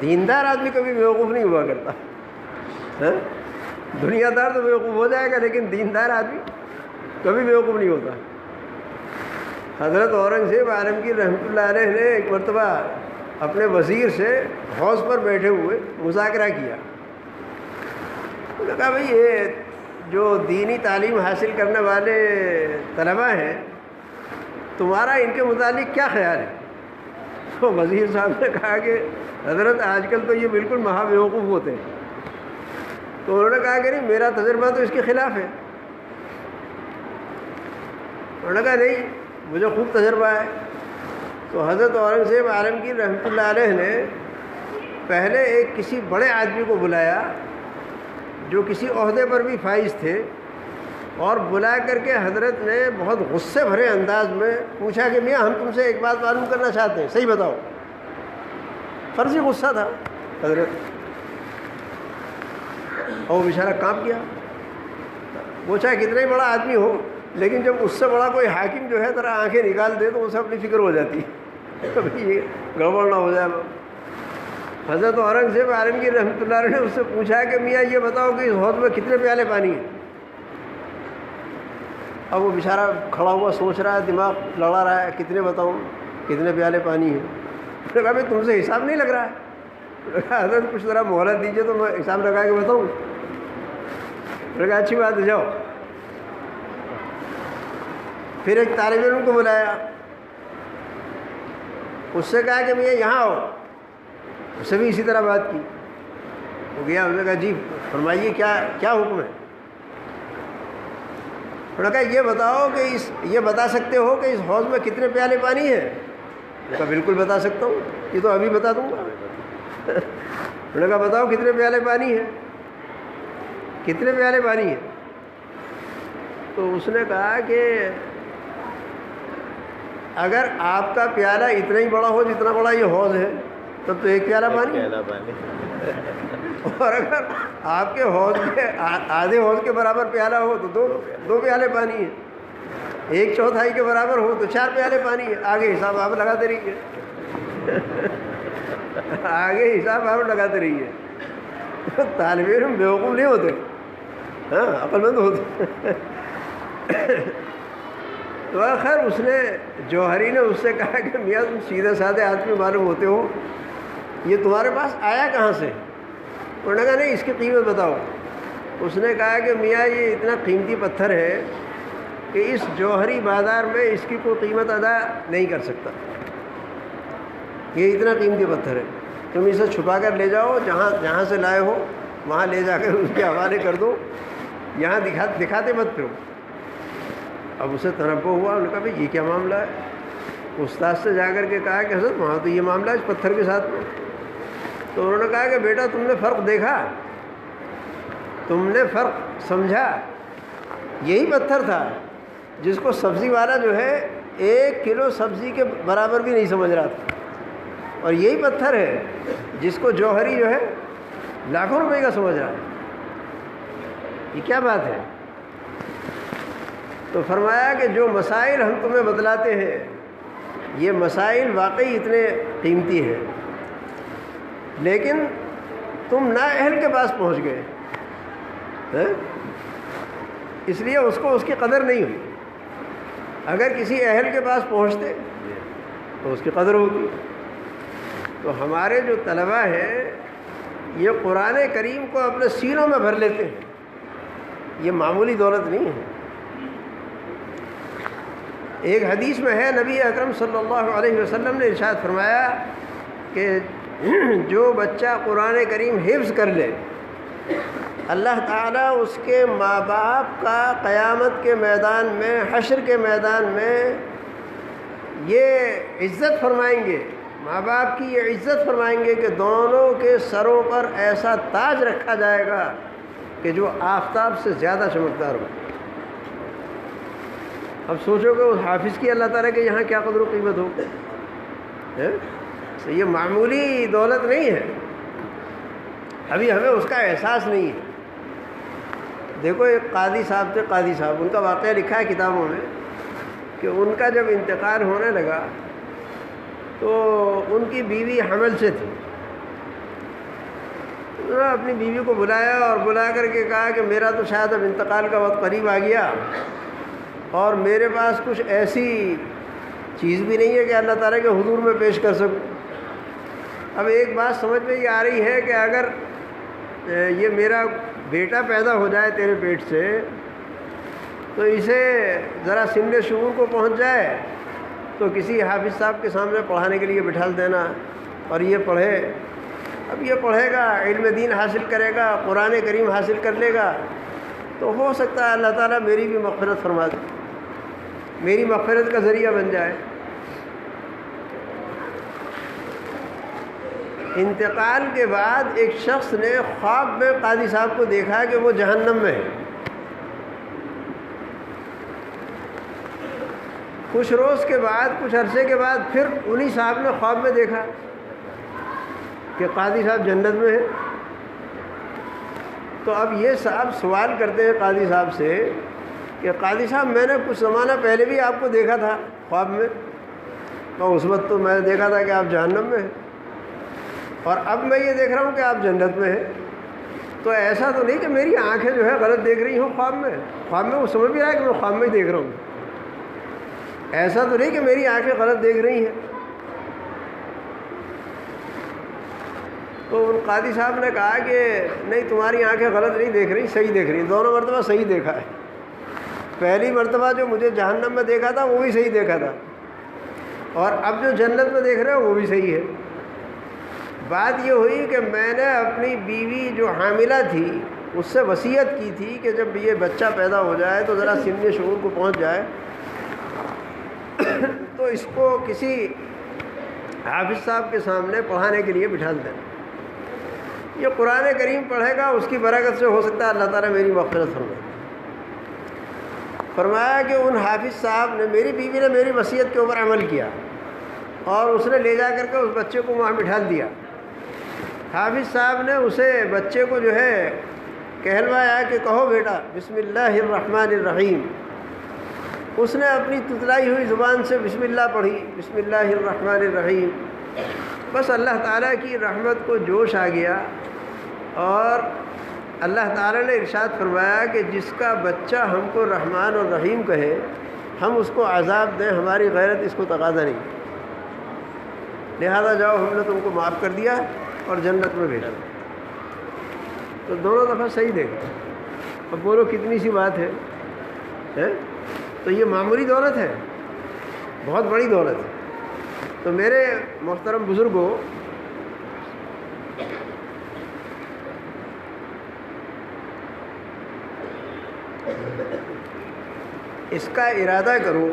دیندار آدمی کبھی بیوقوف نہیں ہوا کرتا، دنیا دار تو بیوقوف ہو جائے گا لیکن دیندار آدمی کبھی بیوقوف نہیں ہوتا۔ حضرت اورنگزیب عالمگیر رحمۃ اللہ علیہ نے ایک مرتبہ اپنے وزیر سے حوض پر بیٹھے ہوئے مذاکرہ کیا۔ انہوں نے کہا بھئی یہ جو دینی تعلیم حاصل کرنے والے طلباء ہیں تمہارا ان کے متعلق کیا خیال ہے؟ تو وزیر صاحب نے کہا کہ حضرت آج کل تو یہ بالکل مہا بیوقوف ہوتے ہیں۔ تو انہوں نے کہا کہ نہیں میرا تجربہ تو اس کے خلاف ہے۔ انہوں نے کہا نہیں مجھے خوب تجربہ ہے۔ تو حضرت اورنگزیب عالمگیر رحمۃ اللہ علیہ نے پہلے ایک کسی بڑے آدمی کو بلایا جو کسی عہدے پر بھی فائز تھے، اور بلا کر کے حضرت نے بہت غصے بھرے انداز میں پوچھا کہ میاں ہم تم سے ایک بات معلوم کرنا چاہتے ہیں، صحیح بتاؤ۔ فرضی غصہ تھا حضرت، اور وہ بیچارہ کانپ گیا۔ وہ چاہے کتنا ہی بڑا آدمی ہو لیکن جب اس سے بڑا کوئی حاکم جو ہے ذرا آنکھیں نکال دے تو اسے اپنی فکر ہو جاتی ہے کبھی یہ گڑبڑ نہ ہو جائے۔ حضرت اورنگزیب عالمگیر رحمۃ اللہ علیہ نے اس سے پوچھا کہ میاں یہ بتاؤ کہ اس حوض میں کتنے پیالے پانی ہیں؟ اب وہ بیچارہ کھڑا ہوا سوچ رہا ہے، دماغ لڑا رہا ہے، کتنے بتاؤں، کتنے پیالے پانی ہیں؟ میں نے کہا بھائی تم سے حساب نہیں لگ رہا ہے؟ حضرت کچھ ذرا مہلت دیجیے تو میں حساب لگا کے بتاؤں۔ میں نے کہا اچھی بات ہے جاؤ۔ پھر ایک طالب علم کو بلایا، اس سے کہا کہ میں یہاں آؤ، اس سے بھی اسی طرح بات کی۔ وہ گیا، انہوں نے کہا جی فرمائیے کیا حکم ہے؟ انہوں نے کہا یہ بتاؤ کہ یہ بتا سکتے ہو کہ اس حوض میں کتنے پیالے پانی ہیں؟ میں نے کہا بالکل بتا سکتا ہوں، یہ تو ابھی بتا دوں گا۔ انہوں نے کہا بتاؤ کتنے پیالے پانی ہیں، کتنے پیالے پانی ہیں؟ تو اس نے کہا کہ اگر آپ کا پیالہ اتنا ہی بڑا ہو جتنا بڑا یہ حوض ہے تب تو 1 پیالہ پانی، اور اگر آپ کے حوض کے آدھے حوض کے برابر پیالہ ہو تو 2 پیالے پانی ہیں، 1/4 کے برابر ہو تو 4 پیالے پانی ہیں۔ آگے حساب آپ لگاتے رہیے، آگے حساب آپ لگاتے رہیے۔ طالب علم بیوقوف نہیں ہوتے، ہاں عقل مند ہوتے۔ تو خیر اس نے جوہری نے اس سے کہا کہ میاں تم سیدھے سادھے آدمی معلوم ہوتے ہو، یہ تمہارے پاس آیا کہاں سے؟ انہوں نے کہا نہیں اس کی قیمت بتاؤ۔ اس نے کہا کہ میاں یہ اتنا قیمتی پتھر ہے کہ اس جوہری بازار میں اس کی کوئی قیمت ادا نہیں کر سکتا، یہ اتنا قیمتی پتھر ہے، تم اسے چھپا کر لے جاؤ، جہاں سے لائے ہو وہاں لے جا کر اس کے حوالے کر دو، یہاں دکھاتے مت پھرو۔ اب اسے تنبہ ہوا، انہوں نے کہا بھائی یہ کیا معاملہ ہے؟ استاد سے جا کر کے کہا کہ حضرت وہاں تو یہ معاملہ ہے اس پتھر کے ساتھ میں۔ تو انہوں نے کہا کہ بیٹا تم نے فرق دیکھا، تم نے فرق سمجھا، یہی پتھر تھا جس کو سبزی والا جو ہے 1 کلو سبزی کے برابر بھی نہیں سمجھ رہا تھا، اور یہی پتھر ہے جس کو جوہری جو ہے لاکھوں روپے کا سمجھ رہا ہے۔ یہ کیا بات ہے؟ تو فرمایا کہ جو مسائل ہم تمہیں بتلاتے ہیں یہ مسائل واقعی اتنے قیمتی ہیں، لیکن تم نااہل کے پاس پہنچ گئے، اس لیے اس کو اس کی قدر نہیں ہوئی۔ اگر کسی اہل کے پاس پہنچتے تو اس کی قدر ہوتی۔ تو ہمارے جو طلباء ہیں یہ قرآن کریم کو اپنے سینوں میں بھر لیتے ہیں، یہ معمولی دولت نہیں ہے۔ ایک حدیث میں ہے نبی اکرم صلی اللہ علیہ وسلم نے ارشاد فرمایا کہ جو بچہ قرآن کریم حفظ کر لے اللہ تعالیٰ اس کے ماں باپ کا قیامت کے میدان میں، حشر کے میدان میں یہ عزت فرمائیں گے، ماں باپ کی یہ عزت فرمائیں گے کہ دونوں کے سروں پر ایسا تاج رکھا جائے گا کہ جو آفتاب سے زیادہ چمکدار ہو۔ اب سوچو کہ اس حافظ کی اللہ تعالیٰ کے یہاں کیا قدر و قیمت ہو، یہ معمولی دولت نہیں ہے، ابھی ہمیں اس کا احساس نہیں ہے۔ دیکھو ایک قاضی صاحب تھے، قاضی صاحب، ان کا واقعہ لکھا ہے کتابوں میں کہ ان کا جب انتقال ہونے لگا تو ان کی بیوی حمل سے تھی۔ انہوں نے اپنی بیوی کو بلایا اور بلا کر کے کہا کہ میرا تو شاید اب انتقال کا وقت قریب آ گیا اور میرے پاس کچھ ایسی چیز بھی نہیں ہے کہ اللہ تعالیٰ کے حضور میں پیش کر سکوں۔ اب ایک بات سمجھ میں یہ آ رہی ہے کہ اگر یہ میرا بیٹا پیدا ہو جائے تیرے پیٹ سے تو اسے ذرا سن شعور کو پہنچ جائے تو کسی حافظ صاحب کے سامنے پڑھانے کے لیے بٹھا دینا اور یہ پڑھے۔ اب یہ پڑھے گا، علم دین حاصل کرے گا، قرآن کریم حاصل کر لے گا، تو ہو سکتا ہے اللہ تعالیٰ میری بھی مغفرت فرما دے، میری مغفرت کا ذریعہ بن جائے۔ انتقال کے بعد ایک شخص نے خواب میں قاضی صاحب کو دیکھا کہ وہ جہنم میں ہے۔ کچھ روز کے بعد، کچھ عرصے کے بعد پھر انہی صاحب نے خواب میں دیکھا کہ قاضی صاحب جنت میں ہے۔ تو اب یہ صاحب سوال کرتے ہیں قاضی صاحب سے کہ قاضی صاحب میں نے کچھ زمانہ پہلے بھی آپ کو دیکھا تھا خواب میں، تو اس وقت تو میں نے دیکھا تھا کہ آپ جہنم میں ہیں، اور اب میں یہ دیکھ رہا ہوں کہ آپ جنت میں ہیں، تو ایسا تو نہیں کہ میری آنکھیں جو ہے غلط دیکھ رہی ہوں خواب میں وہ سمجھ بھی رہا ہے کہ میں خواب میں ہی دیکھ رہا ہوں، ایسا تو نہیں کہ میری آنکھیں غلط دیکھ رہی ہیں۔ تو ان قاضی صاحب نے کہا کہ نہیں تمہاری آنکھیں غلط نہیں دیکھ رہی، صحیح دیکھ رہی ہیں، دونوں مرتبہ صحیح دیکھا ہے، پہلی مرتبہ جو مجھے جہنم میں دیکھا تھا وہ بھی صحیح دیکھا تھا، اور اب جو جنت میں دیکھ رہے ہو وہ بھی صحیح ہے۔ بات یہ ہوئی کہ میں نے اپنی بیوی جو حاملہ تھی اس سے وصیت کی تھی کہ جب یہ بچہ پیدا ہو جائے تو ذرا سن شعور کو پہنچ جائے تو اس کو کسی حافظ صاحب کے سامنے پڑھانے کے لیے بٹھا دینا، یہ قرآن کریم پڑھے گا، اس کی برکت سے ہو سکتا ہے اللہ تعالیٰ میری مغفرت فرمائے۔ فرمایا کہ ان حافظ صاحب نے، میری بیوی نے میری وصیت کے اوپر عمل کیا اور اس نے لے جا کر کے اس بچے کو وہاں بٹھا دیا۔ حافظ صاحب نے اسے بچے کو جو ہے کہلوایا کہ کہو بیٹا بسم اللہ الرحمن الرحیم۔ اس نے اپنی تتلائی ہوئی زبان سے بسم اللہ پڑھی، بسم اللہ الرحمن الرحیم۔ بس اللہ تعالیٰ کی رحمت کو جوش آ گیا اور اللہ تعالیٰ نے ارشاد فرمایا کہ جس کا بچہ ہم کو رحمان اور رحیم کہے ہم اس کو عذاب دیں، ہماری غیرت اس کو تقاضا نہیں، لہذا جاؤ ہم نے تم کو معاف کر دیا اور جنت میں بھیجا۔ تو دونوں دفعہ صحیح دیکھو، اب بولو کتنی سی بات ہے؟ تو یہ معمولی دولت ہے، بہت بڑی دولت ہے۔ تو میرے محترم بزرگوں، اس کا ارادہ کرو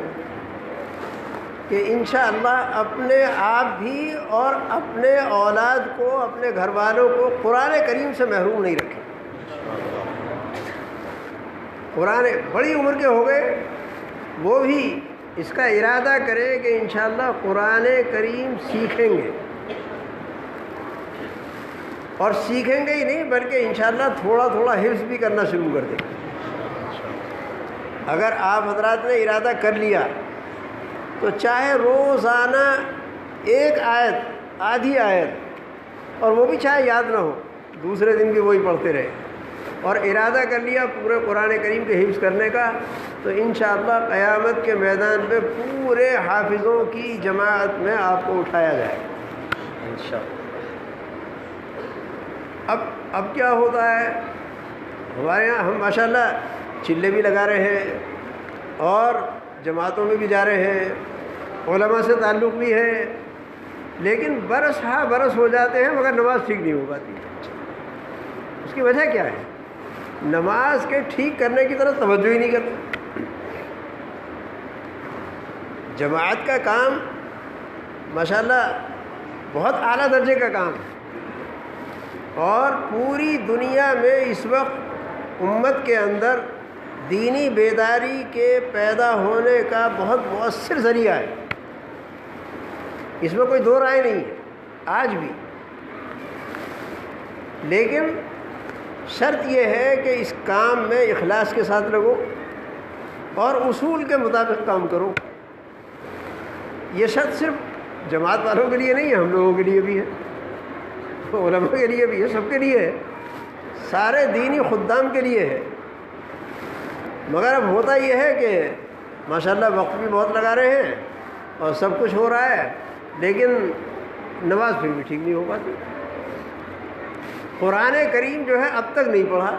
کہ انشاءاللہ اپنے آپ بھی اور اپنے اولاد کو، اپنے گھر والوں کو قرآن کریم سے محروم نہیں رکھیں۔ قرآن بڑی عمر کے ہو گئے، وہ بھی اس کا ارادہ کریں کہ انشاءاللہ قرآن کریم سیکھیں گے، اور سیکھیں گے ہی نہیں بلکہ انشاءاللہ تھوڑا تھوڑا حفظ بھی کرنا شروع کر دیں گے۔ اگر آپ حضرات نے ارادہ کر لیا تو چاہے روزانہ ایک آیت، آدھی آیت، اور وہ بھی چاہے یاد نہ ہو، دوسرے دن بھی وہی پڑھتے رہے، اور ارادہ کر لیا پورے قرآن کریم کے حفظ کرنے کا، تو انشاءاللہ قیامت کے میدان پہ پورے حافظوں کی جماعت میں آپ کو اٹھایا جائے گا انشاءاللہ۔ اب کیا ہوتا ہے، ہمارے یہاں ہم ماشاءاللہ چلے بھی لگا رہے ہیں اور جماعتوں میں بھی جا رہے ہیں، علماء سے تعلق بھی ہے، لیکن برس ہاں برس ہو جاتے ہیں مگر نماز ٹھیک نہیں ہو پاتی۔ اس کی وجہ کیا ہے؟ نماز کے ٹھیک کرنے کی طرف توجہ ہی نہیں کرتے۔ جماعت کا کام ماشاءاللہ بہت اعلیٰ درجے کا کام ہے، اور پوری دنیا میں اس وقت امت کے اندر دینی بیداری کے پیدا ہونے کا بہت مؤثر ذریعہ ہے، اس میں کوئی دو رائے نہیں ہے آج بھی۔ لیکن شرط یہ ہے کہ اس کام میں اخلاص کے ساتھ لگو اور اصول کے مطابق کام کرو۔ یہ شرط صرف جماعت والوں کے لیے نہیں ہے، ہم لوگوں کے لیے بھی ہے، علماء کے لیے بھی ہے، سب کے لیے ہے، سارے دینی خدام کے لیے ہے۔ مگر اب ہوتا یہ ہے کہ ماشاءاللہ وقت بھی بہت لگا رہے ہیں اور سب کچھ ہو رہا ہے، لیکن نماز پھر بھی ٹھیک نہیں ہو پاتی۔ قرآن کریم جو ہے اب تک نہیں پڑھا،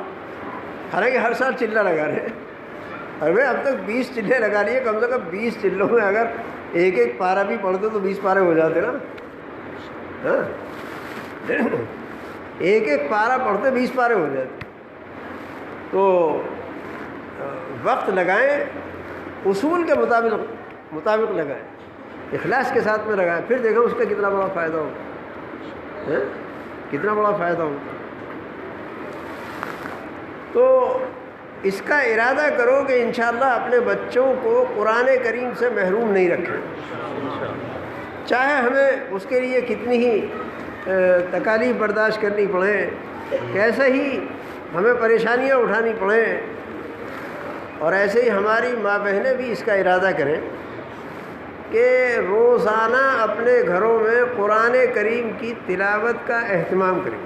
حالانکہ ہر سال چلہ لگا رہے ہیں، ارے اب تک 20 چلے لگا لیے، کم سے کم 20 چلوں میں اگر ایک ایک پارہ بھی پڑھتے تو 20 پارے ہو جاتے نا، ہاں ایک ایک پارہ پڑھتے 20 پارے ہو جاتے۔ تو وقت لگائیں، اصول کے مطابق لگائیں، اخلاص کے ساتھ میں لگائیں، پھر دیکھیں اس کا کتنا بڑا فائدہ ہوگا، کتنا بڑا فائدہ ہوگا۔ تو اس کا ارادہ کرو کہ انشاءاللہ اپنے بچوں کو قرآن کریم سے محروم نہیں رکھیں، چاہے ہمیں اس کے لیے کتنی ہی تکالیف برداشت کرنی پڑیں، کیسے ہی ہمیں پریشانیاں اٹھانی پڑیں۔ اور ایسے ہی ہماری ماں بہنیں بھی اس کا ارادہ کریں کہ روزانہ اپنے گھروں میں قرآن کریم کی تلاوت کا اہتمام کریں۔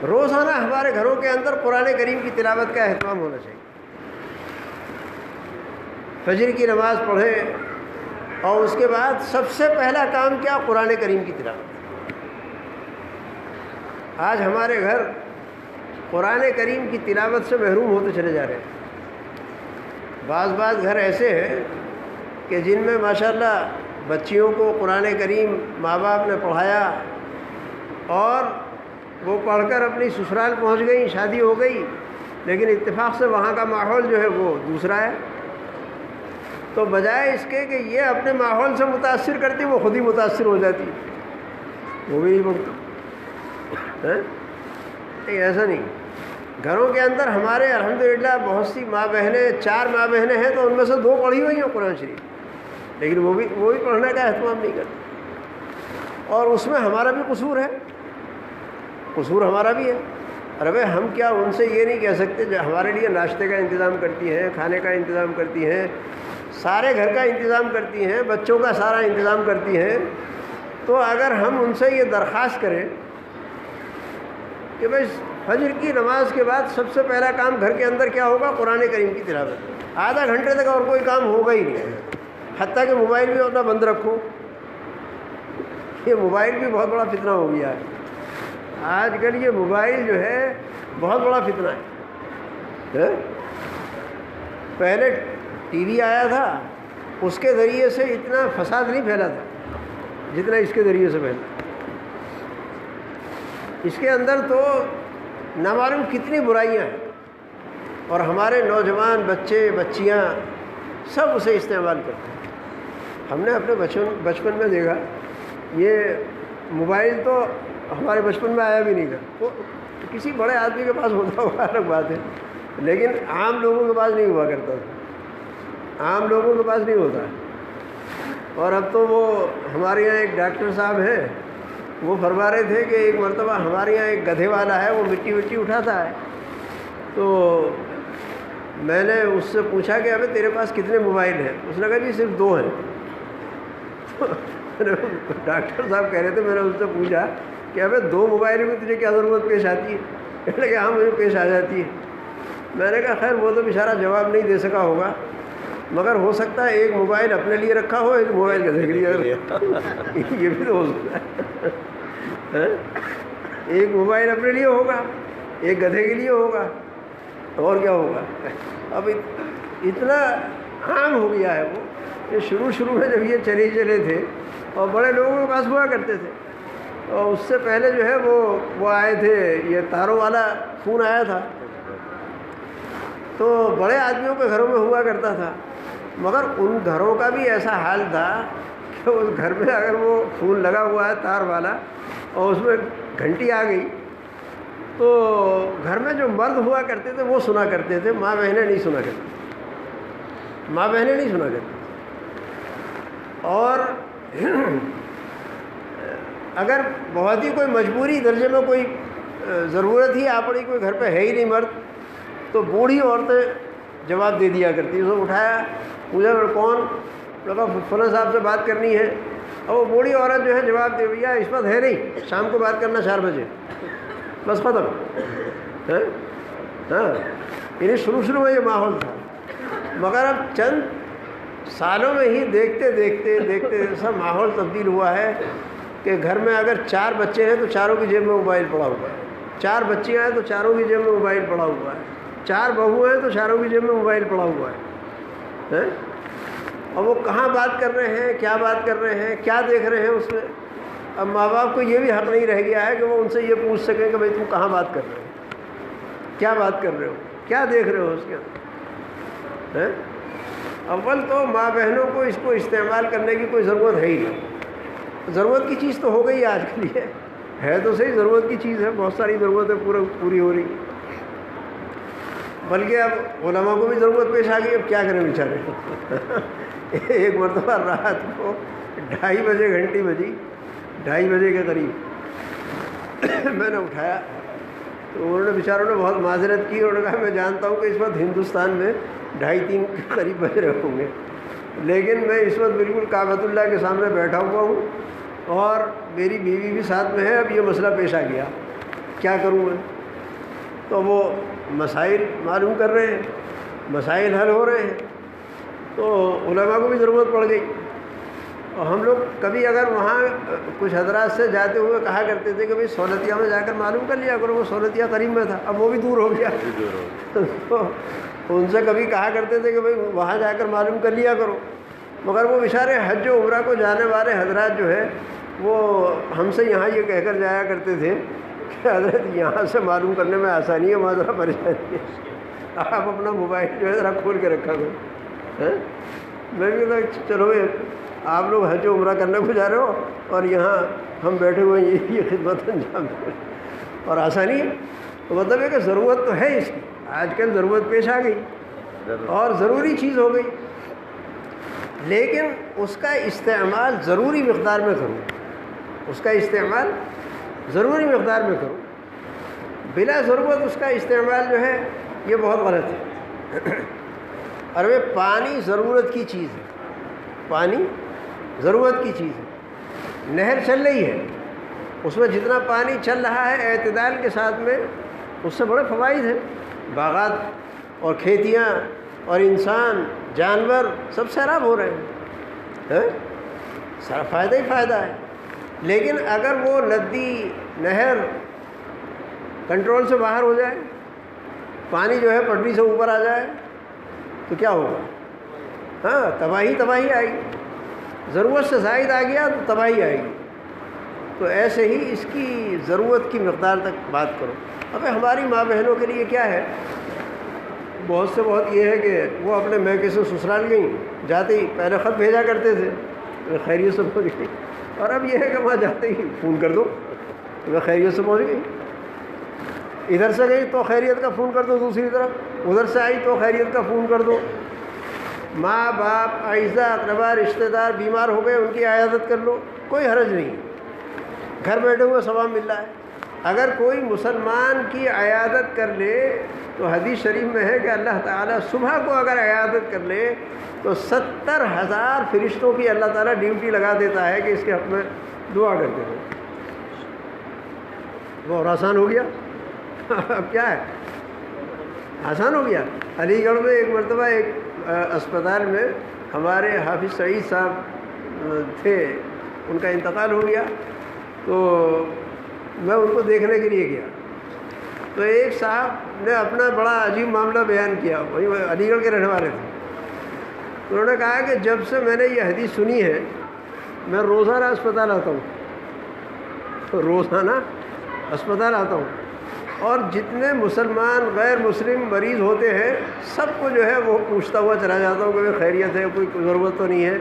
روزانہ ہمارے گھروں کے اندر قرآن کریم کی تلاوت کا اہتمام ہونا چاہیے۔ فجر کی نماز پڑھیں اور اس کے بعد سب سے پہلا کام کیا؟ قرآن کریم کی تلاوت۔ آج ہمارے گھر قرآن کریم کی تلاوت سے محروم ہوتے چلے جا رہے ہیں۔ بعض گھر ایسے ہیں کہ جن میں ماشاءاللہ بچیوں کو قرآن کریم ماں باپ نے پڑھایا اور وہ پڑھ کر اپنی سسرال پہنچ گئی، شادی ہو گئی، لیکن اتفاق سے وہاں کا ماحول جو ہے وہ دوسرا ہے۔ تو بجائے اس کے کہ یہ اپنے ماحول سے متاثر کرتی، وہ خود ہی متاثر ہو جاتی، وہ بھی نہیں پڑھتی۔ نہیں، ایسا نہیں۔ گھروں کے اندر ہمارے الحمدللہ بہت سی ماں بہنیں، 4 ماں بہنیں ہیں تو ان میں سے 2 پڑھی ہوئی ہیں قرآن شریف، لیکن وہ بھی پڑھنے کا اہتمام نہیں کرتے، اور اس میں ہمارا بھی قصور ہے، قصور ہمارا بھی ہے۔ ارے ہم کیا ان سے یہ نہیں کہہ سکتے جو ہمارے لیے ناشتے کا انتظام کرتی ہیں، کھانے کا انتظام کرتی ہیں، سارے گھر کا انتظام کرتی ہیں، بچوں کا سارا انتظام کرتی ہیں، تو اگر ہم ان سے یہ درخواست کریں کہ بھائی فجر کی نماز کے بعد سب سے پہلا کام گھر کے اندر کیا ہوگا؟ قرآن کریم کی تلاوت. آدھا گھنٹے تک اور کوئی کام ہوگا ہی نہیں، حتیٰ کہ موبائل بھی اپنا بند رکھو. یہ موبائل بھی بہت بڑا فتنہ ہو گیا ہے آج کل. یہ موبائل جو ہے بہت بڑا فتنہ ہے. پہلے ٹی وی آیا تھا، اس کے ذریعے سے اتنا فساد نہیں پھیلا تھا جتنا اس کے ذریعے سے پھیلا. اس کے اندر تو نہ معلوم کتنی برائیاں ہیں، اور ہمارے نوجوان بچے بچیاں سب اسے استعمال کرتے ہیں. ہم نے اپنے بچپن میں دیکھا، یہ موبائل تو ہمارے بچپن میں آیا بھی نہیں تھا. تو کسی بڑے آدمی کے پاس ہوتا ہوا الگ بات ہے، لیکن عام لوگوں کے پاس نہیں ہوا کرتا تھا. عام لوگوں کے پاس نہیں ہوتا. اور اب تو وہ ہمارے یہاں ایک ڈاکٹر صاحب ہیں، وہ فرما رہے تھے کہ ایک مرتبہ ہمارے یہاں ایک گدھے والا ہے، وہ مٹی اٹھاتا ہے. تو میں نے اس سے پوچھا کہ ابھی تیرے پاس کتنے موبائل ہیں؟ اس نے کہا جی صرف 2 ہیں. ڈاکٹر صاحب کہہ رہے تھے، میں نے اس سے پوچھا کہ ابھی 2 موبائل میں تجھے کیا ضرورت پیش آتی ہے؟ کہنے لگے ہاں مجھے پیش آ جاتی ہے. میں نے کہا خیر وہ تو بیچارہ جواب نہیں دے سکا ہوگا، مگر ہو سکتا ہے ایک موبائل اپنے لیے رکھا ہو، ایک موبائل گدھے کے لیے یہ بھی تو ہو سکتا ہے. ایک موبائل اپنے لیے ہوگا، ایک گدھے کے لیے ہوگا، اور کیا ہوگا. اب اتنا عام ہو گیا ہے وہ. یہ شروع میں جب یہ چلے تھے اور بڑے لوگوں کے پاس ہوا کرتے تھے، اور اس سے پہلے جو ہے وہ آئے تھے، یہ تاروں والا فون آیا تھا، تو بڑے آدمیوں کے گھروں میں ہوا کرتا تھا. مگر ان گھروں کا بھی ایسا حال تھا کہ اس گھر میں اگر وہ فون لگا ہوا ہے تار والا اور اس میں گھنٹی آ گئی تو گھر میں جو مرد ہوا کرتے تھے وہ سنا کرتے تھے، ماں بہنیں نہیں سنا کرتی. اور اگر بہت ہی کوئی مجبوری درجے میں کوئی ضرورت ہی آ پڑی، کوئی گھر پہ ہے ہی نہیں مرد، تو بوڑھی عورتیں جواب دے دیا کرتی. اس کو اٹھایا، پوچھا کون؟ لگا فلاں صاحب سے بات کرنی ہے. اور وہ بوڑھی عورت جو ہے جواب دے بھیا اس وقت ہے نہیں، شام کو بات کرنا 4 بجے، بس ختم. ہاں یعنی شروع میں یہ ماحول تھا، مگر اب چند سالوں میں ہی دیکھتے دیکھتے سب ماحول تبدیل ہوا ہے کہ گھر میں اگر 4 بچے ہیں تو چاروں کی جیب میں موبائل پڑا ہوا ہے، 4 بچیاں ہیں تو چاروں کی جیب میں موبائل پڑا ہوا ہے، 4 بہو ہیں تو چاروں کی جیب میں موبائل پڑا ہوا ہے. اور وہ کہاں بات کر رہے ہیں، کیا بات کر رہے ہیں، کیا دیکھ رہے ہیں اس میں. اب ماں باپ کو یہ بھی حق نہیں رہ گیا ہے کہ وہ ان سے یہ پوچھ سکیں کہ بھائی تم کہاں بات کر رہے ہو، کیا بات کر رہے ہو، کیا دیکھ رہے ہو اس کے اندر. اول تو ماں بہنوں کو اس کو استعمال کرنے کی کوئی ضرورت ہے ہی نہیں. ضرورت کی چیز تو ہو گئی آج کے لیے، ہے تو صحیح ضرورت کی چیز ہے، بہت ساری ضرورتیں پوری ہو رہی، بلکہ اب علماء کو بھی ضرورت پیش آ گئی. اب کیا کریں بیچارے. ایک مرتبہ رات کو 2:30 بجے گھنٹی بجی، 2:30 بجے کے قریب میں نے اٹھایا تو انہوں نے بیچاروں نے بہت معذرت کی. انہوں نے کہا میں جانتا ہوں کہ اس وقت ہندوستان میں 2:30-3 کے قریب بج رہے ہوں گے، لیکن میں اس وقت بالکل کعبۃ اللہ کے سامنے بیٹھا ہوا ہوں اور میری بیوی بھی ساتھ میں ہے. اب یہ مسئلہ پیش آ گیا، کیا کروں میں؟ تو وہ مسائل معلوم کر رہے ہیں، مسائل حل ہو رہے ہیں، تو علماء کو بھی ضرورت پڑ گئی. اور ہم لوگ کبھی اگر وہاں کچھ حضرات سے جاتے ہوئے کہا کرتے تھے کہ بھائی سولتیہ میں جا کر معلوم کر لیا کرو. وہ سولتیہ قریب میں تھا، اب وہ بھی دور ہو گیا. تو ان سے کبھی کہا کرتے تھے کہ بھائی وہاں جا کر معلوم کر لیا کرو. مگر وہ بیچارے حج و عمرہ کو جانے والے حضرات جو ہے وہ ہم سے یہاں یہ کہہ کر جایا کرتے تھے کہ حضرت یہاں سے معلوم کرنے میں آسانی ہے، وہاں ذرا پریشانی ہے، آپ اپنا موبائل جو ہے ذرا کھول کے رکھا کرو. میں بھی کہتا چلو آپ لوگ حج و عمرہ کرنے کو جا رہے ہو اور یہاں ہم بیٹھے ہوئے ہیں، یہ خدمت انجام دیں اور آسانی ہے. تو مطلب ہے کہ ضرورت تو ہے اس کی، آج کل ضرورت پیش آ گئی اور ضروری چیز ہو گئی، لیکن اس کا استعمال ضروری مقدار میں کرو، اس کا استعمال ضروری مقدار میں کرو. بلا ضرورت اس کا استعمال جو ہے یہ بہت غلط ہے. اور پانی ضرورت کی چیز ہے، پانی ضرورت کی چیز ہے. نہر چل رہی ہے، اس میں جتنا پانی چل رہا ہے اعتدال کے ساتھ میں، اس سے بڑے فوائد ہیں۔ باغات اور کھیتیاں اور انسان جانور سب سیراب ہو رہے ہیں، سارا فائدہ ہی فائدہ ہے۔ لیکن اگر وہ ندی نہر کنٹرول سے باہر ہو جائے، پانی جو ہے پٹری سے اوپر آ جائے تو کیا ہوگا؟ ہاں، تباہی آئے گی، ضرورت سے زائد آ گیا تو تباہی آئے گی۔ تو ایسے ہی اس کی ضرورت کی مقدار تک بات کرو۔ اب ہماری ماں بہنوں کے لیے کیا ہے، بہت سے بہت یہ ہے کہ وہ اپنے میکے سے سسرال گئیں، جاتے ہی پہلے خط بھیجا کرتے تھے خیریت سے پہنچ گئی، اور اب یہ ہے کہ وہاں جاتے ہی فون کر دو میں خیریت سے پہنچ گئی۔ ادھر سے گئی تو خیریت کا فون کر دو، دوسری طرف ادھر سے آئی تو خیریت کا فون کر دو۔ ماں باپ اعزا اقربا رشتہ دار بیمار ہو گئے، ان کی عیادت کر لو، کوئی حرج نہیں، گھر بیٹھے ہوئے ثواب مل رہا ہے۔ اگر کوئی مسلمان کی عیادت کر لے تو حدیث شریف میں ہے کہ اللہ تعالیٰ صبح کو اگر عیادت کر لے تو 70,000 فرشتوں کی اللہ تعالیٰ ڈیوٹی لگا دیتا ہے کہ اس کے حق میں دعا کرتے ہو۔ وہ اور آسان ہو گیا۔ اب کیا ہے، آسان ہو گیا۔ علی گڑھ میں ایک مرتبہ ایک اسپتال میں ہمارے حافظ سعید صاحب تھے، ان کا انتقال ہو گیا، تو میں ان کو دیکھنے کے لیے گیا، تو ایک صاحب نے اپنا بڑا عجیب معاملہ بیان کیا، وہی علی گڑھ کے رہنے والے تھے۔ انہوں نے کہا کہ جب سے میں نے یہ حدیث سنی ہے میں روزانہ اسپتال آتا ہوں، روزانہ اسپتال آتا ہوں، اور جتنے مسلمان غیر مسلم مریض ہوتے ہیں سب کو جو ہے وہ پوچھتا ہوا چلا جاتا ہوں کہ خیریت ہے، کوئی ضرورت تو نہیں ہے،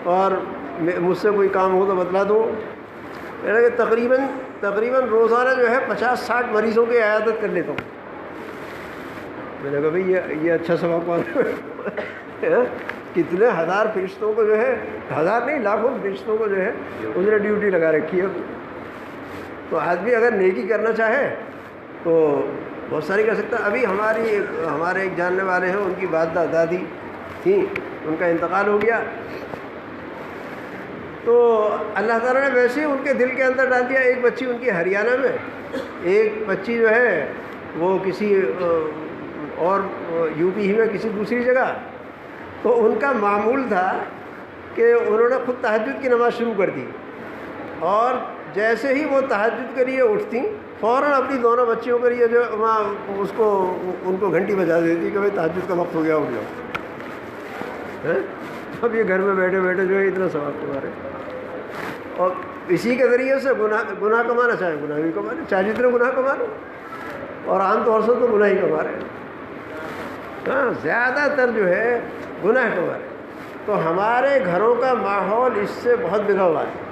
اور مجھ سے کوئی کام ہو تو بتلا دو۔ یعنی کہ تقریباً روزانہ جو ہے 50-60 مریضوں کی عیادت کر لیتا ہوں۔ میں نے کہا بھائی یہ اچھا ثواب ہے، کتنے ہزار فرشتوں کو جو ہے، ہزار نہیں لاکھوں فرشتوں کو جو ہے اس نے ڈیوٹی لگا رکھی ہے۔ تو آدمی اگر نیکی کرنا چاہے تو بہت ساری کر سکتا ہے۔ ابھی ہمارے ایک جاننے والے ہیں، ان کی دادی تھیں، ان کا انتقال ہو گیا، تو اللہ تعالیٰ نے ویسے ہی ان کے دل کے اندر ڈال دیا۔ ایک بچی ان کی ہریانہ میں، ایک بچی جو ہے وہ کسی اور یو پی ہی میں کسی دوسری جگہ، تو ان کا معمول تھا کہ انہوں نے خود تہجد کی نماز شروع کر دی، اور جیسے ہی وہ تہجد کے لیے اٹھتی فوراً اپنی دونوں بچیوں کے لیے جو وہاں ان کو گھنٹی بجا دیتی کہ بھائی تہجد کا وقت ہو گیا، اٹھ جاؤ۔ اب یہ گھر میں بیٹھے بیٹھے جو ہے اتنا ثواب کما رہے، اور اسی کے ذریعے سے گناہ کمانا چاہے گناہ بھی کما رہے، چاہے جتنے گناہ کما لو، اور عام طور سے تو گناہ ہی کما رہے ہیں۔ ہاں، زیادہ تر جو ہے گناہ کما رہے ہیں۔ تو ہمارے گھروں کا ماحول اس سے بہت بگڑا ہوا ہے۔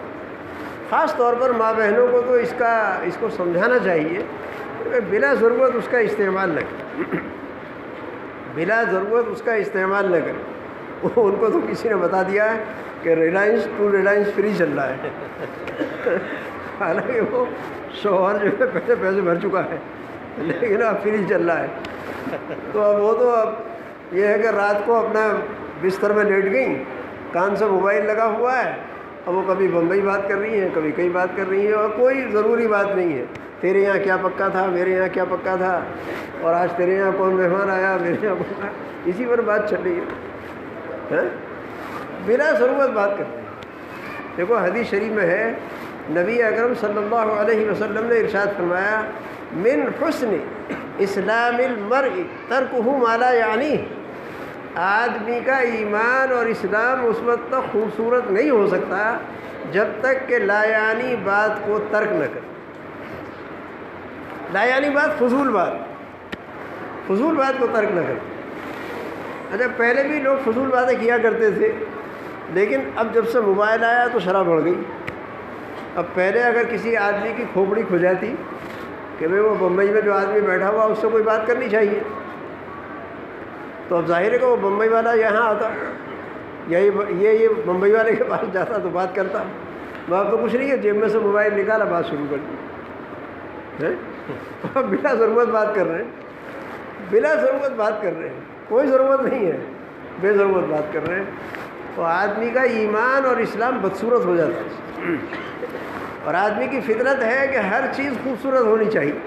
خاص طور پر ماں بہنوں کو تو اس کو سمجھانا چاہیے کہ بلا ضرورت اس کا استعمال نہ کریں، بلا ضرورت اس کا استعمال نہ کریں۔ ان کو تو کسی نے بتا دیا ہے کہ ریلائنس فری چل رہا ہے، حالانکہ وہ شوہر جو ہے پیسے بھر چکا ہے، لیکن اب فری چل رہا ہے۔ تو اب وہ تو اب یہ ہے کہ رات کو اپنا بستر میں لیٹ گئیں، کان سے موبائل لگا ہوا ہے، اب وہ کبھی بمبئی بات کر رہی ہیں، کبھی کہیں بات کر رہی ہیں، اور کوئی ضروری بات نہیں ہے۔ تیرے یہاں کیا پکا تھا، میرے یہاں کیا پکا تھا، اور آج تیرے یہاں کون مہمان آیا، میرے یہاں کون آیا، اسی پر بات چل رہی ہے، بلا ضرورت بات کرتے ہیں۔ دیکھو حدیث شریف میں ہے، نبی اکرم صلی اللہ علیہ وسلم نے ارشاد فرمایا، من حسن اسلام المرء ترکہ ما لا یعنی، آدمی کا ایمان اور اسلام اس وقت تک خوبصورت نہیں ہو سکتا جب تک کہ لا یعنی بات کو ترک نہ کرے۔ لا یعنی بات، فضول بات کو ترک نہ کرے۔ اچھا، پہلے بھی لوگ فضول باتیں کیا کرتے تھے، لیکن اب جب سے موبائل آیا تو شرح بڑھ گئی۔ اب پہلے اگر کسی آدمی کی کھوپڑی کھو جاتی کہ بھئی وہ بمبئی میں جو آدمی بیٹھا ہوا اس سے کوئی بات کرنی چاہیے، تو اب ظاہر ہے کہ وہ بمبئی والا یہاں آتا، یہ بمبئی والے کے پاس جاتا تو بات کرتا۔ بات تو کچھ نہیں ہے، جیب میں سے موبائل نکالا، بات شروع کر دی۔ بلا ضرورت بات کر رہے ہیں، بلا ضرورت بات کر رہے ہیں، کوئی ضرورت نہیں ہے، بے ضرورت بات کر رہے ہیں، تو آدمی کا ایمان اور اسلام بدصورت ہو جاتا ہے۔ اور آدمی کی فطرت ہے کہ ہر چیز خوبصورت ہونی چاہیے،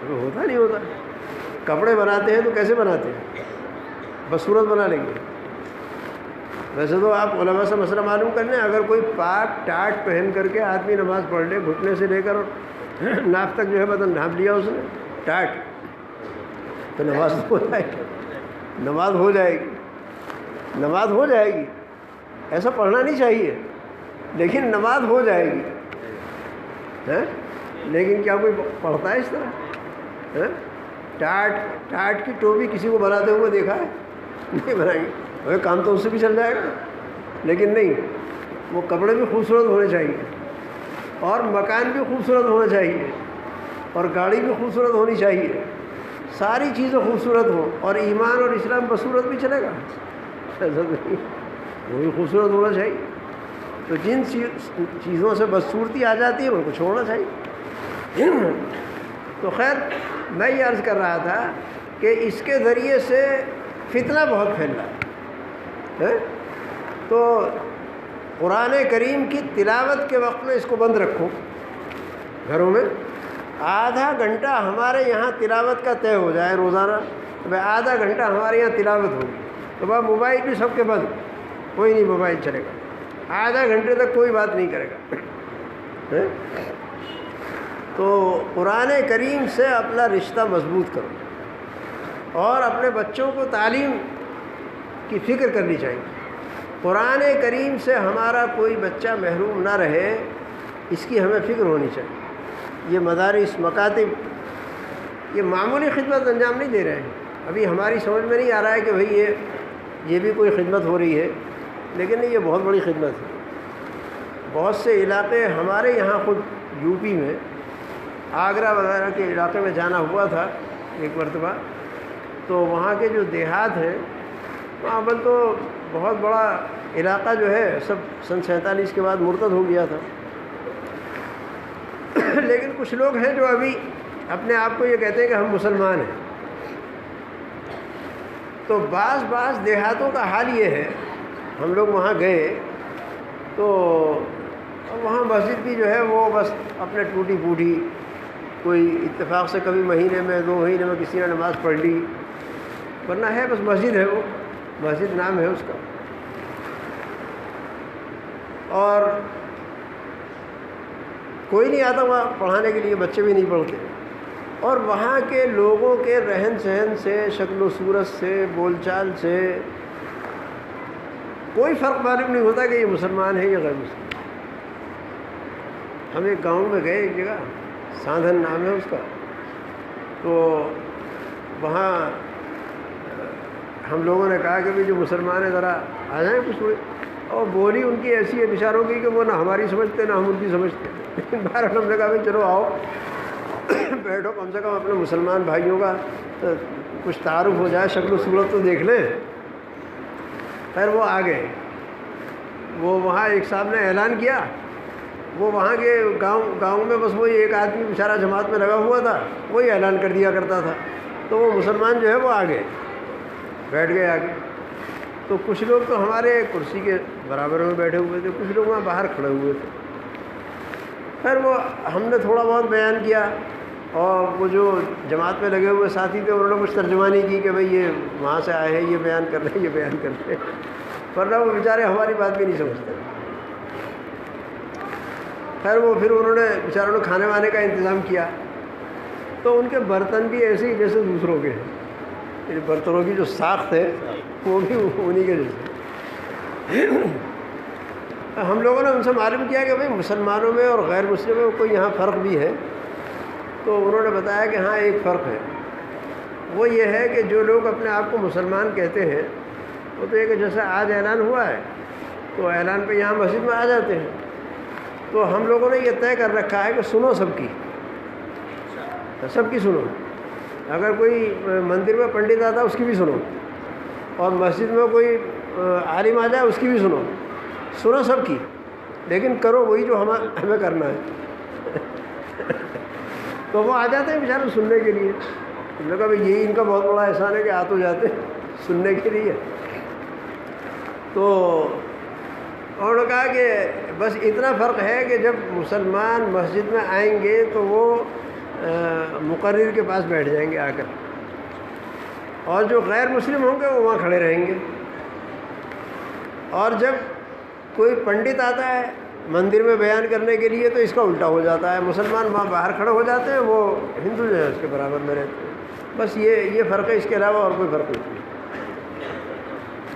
ہوتا نہیں ہوتا. کپڑے بناتے ہیں تو کیسے بناتے ہیں؟ بس صورت بنا لیں گے. ویسے تو آپ علماء سے مسئلہ معلوم کر لیں، اگر کوئی پاک ٹاٹ پہن کر کے آدمی نماز پڑھ لے، گھٹنے سے لے کر ناف تک جو ہے بدن ڈھانپ لیا اس نے ٹاٹ، تو نماز ہو جائے گی، نماز ہو جائے گی، نماز ہو جائے گی. ایسا پڑھنا نہیں چاہیے، لیکن نماز ہو جائے گی. لیکن کیا کوئی پڑھتا ہے اس طرح؟ ٹاٹ کی ٹوپی کسی کو بناتے ہوئے دیکھا ہے؟ نہیں بنائیں گے. وہ کام تو اس سے بھی چل جائے گا، لیکن نہیں، وہ کپڑے بھی خوبصورت ہونے چاہیے، اور مکان بھی خوبصورت ہونا چاہیے، اور گاڑی بھی خوبصورت ہونی چاہیے. ساری چیزیں خوبصورت ہوں، اور ایمان اور اسلام بصورت بھی چلے گا، ایسا نہیں، وہ بھی خوبصورت ہونا چاہیے. تو جن چیزوں سے بدصورتی آ جاتی ہے ان کو چھوڑنا چاہیے. تو خیر، میں یہ عرض کر رہا تھا کہ اس کے ذریعے سے فتنہ بہت پھیل رہا ہے. تو قرآن کریم کی تلاوت کے وقت میں اس کو بند رکھو گھروں میں. آدھا گھنٹہ ہمارے یہاں تلاوت کا طے ہو جائے روزانہ، تو بھائی آدھا گھنٹہ ہمارے یہاں تلاوت ہوگی. تو بھائی موبائل بھی سب کے بند، کوئی نہیں موبائل چلے گا، آدھا گھنٹے تک کوئی بات نہیں کرے گا. تو قرآن کریم سے اپنا رشتہ مضبوط کرو، اور اپنے بچوں کو تعلیم کی فکر کرنی چاہیے. قرآن کریم سے ہمارا کوئی بچہ محروم نہ رہے، اس کی ہمیں فکر ہونی چاہیے. یہ مدارس، مکاتب، یہ معمولی خدمت انجام نہیں دے رہے ہیں. ابھی ہماری سمجھ میں نہیں آ رہا ہے کہ بھئی یہ بھی کوئی خدمت ہو رہی ہے، لیکن یہ بہت بڑی خدمت ہے. بہت سے علاقے ہمارے یہاں، خود یو پی میں آگرہ وغیرہ کے علاقے میں جانا ہوا تھا ایک مرتبہ، تو وہاں کے جو دیہات ہیں وہاں پر تو بہت بڑا علاقہ جو ہے سب سن 47 کے بعد مرتد ہو گیا تھا. لیکن کچھ لوگ ہیں جو ابھی اپنے آپ کو یہ کہتے ہیں کہ ہم مسلمان ہیں. تو بعض دیہاتوں کا حال یہ ہے، ہم لوگ وہاں گئے تو وہاں مسجد بھی جو ہے وہ بس اپنے ٹوٹی پھوٹی، کوئی اتفاق سے کبھی مہینے میں 2 مہینے میں کسی نے نماز پڑھ لی، ورنہ ہے بس مسجد ہے، وہ مسجد نام ہے اس کا. اور کوئی نہیں آتا وہاں پڑھانے کے لیے، بچے بھی نہیں پڑھتے. اور وہاں کے لوگوں کے رہن سہن سے، شکل و صورت سے، بول چال سے کوئی فرق معلوم نہیں ہوتا کہ یہ مسلمان ہے یا غیر مسلمان. ہم ایک گاؤں میں گئے، ایک جگہ ساندھن نام ہے اس کا، تو وہاں ہم لوگوں نے کہا کہ بھائی جو مسلمان ہے ذرا آ جائیں کچھ ہوئے. اور بولی ان کی ایسی ہے بیچاروں کی کہ وہ نہ ہماری سمجھتے نہ ہم ان کی سمجھتے. لیکن بہرحال ہم نے کہا بھائی چلو آؤ بیٹھو، کم سے کم اپنے مسلمان بھائیوں کا کچھ تعارف ہو جائے، شکل و صورت تو دیکھ لیں. خیر وہ آ گئے. وہ وہاں ایک صاحب نے اعلان کیا، وہ وہاں کے گاؤں میں بس وہی ایک آدمی بیچارہ جماعت میں لگا ہوا تھا، وہی اعلان کر دیا کرتا تھا. تو وہ مسلمان جو ہے وہ آ گئے، بیٹھ گئے آگے. تو کچھ لوگ تو ہمارے کرسی کے برابر میں بیٹھے ہوئے تھے، کچھ لوگ وہاں باہر کھڑے ہوئے تھے. خیر وہ ہم نے تھوڑا بہت بیان کیا، اور وہ جو جماعت میں لگے ہوئے ساتھی تھے انہوں نے کچھ ترجمانی کی کہ بھئی یہ وہاں سے آئے ہیں، یہ بیان کر رہے ہیں، یہ بیان کر رہے ہیں. ورنہ وہ بیچارے ہماری بات بھی نہیں سمجھتے. خیر وہ پھر انہوں نے بیچاروں نے کھانے وانے کا انتظام کیا. تو ان کے برتن بھی ایسے ہی جیسے دوسروں کے ہیں، یعنی برتنوں کی جو ساخت ہے وہ بھی انہی کے جیسے. ہم لوگوں نے ان سے معلوم کیا کہ بھئی مسلمانوں میں اور غیر مسلموں میں کوئی یہاں فرق بھی ہے. تو انہوں نے بتایا کہ ہاں ایک فرق ہے، وہ یہ ہے کہ جو لوگ اپنے آپ کو مسلمان کہتے ہیں وہ تو یہ کہ جیسے آج اعلان ہوا ہے تو اعلان پہ یہاں مسجد میں آ جاتے ہیں. تو ہم لوگوں نے یہ طے کر رکھا ہے کہ سنو سب کی سنو. اگر کوئی مندر میں پنڈت آتا ہے اس کی بھی سنو، اور مسجد میں کوئی عالم آ جائے اس کی بھی سنو سب کی، لیکن کرو وہی جو ہمیں کرنا ہے. تو وہ آ جاتے ہیں بیچارے سننے کے لیے. ہم نے کہا بھائی یہی ان کا بہت بڑا احسان ہے کہ آ تو جاتے سننے کے لیے. تو اور انہوں نے کہا کہ بس اتنا فرق ہے کہ جب مسلمان مسجد میں آئیں گے تو وہ مقرر کے پاس بیٹھ جائیں گے آ کر، اور جو غیر مسلم ہوں گے وہ وہاں کھڑے رہیں گے، اور جب کوئی پنڈت آتا ہے مندر میں بیان کرنے کے لیے تو اس کا الٹا ہو جاتا ہے، مسلمان وہاں باہر کھڑے ہو جاتے ہیں، وہ ہندو جو ہے اس کے برابر میں رہتے ہیں۔ بس یہ فرق ہے، اس کے علاوہ اور کوئی فرق نہیں،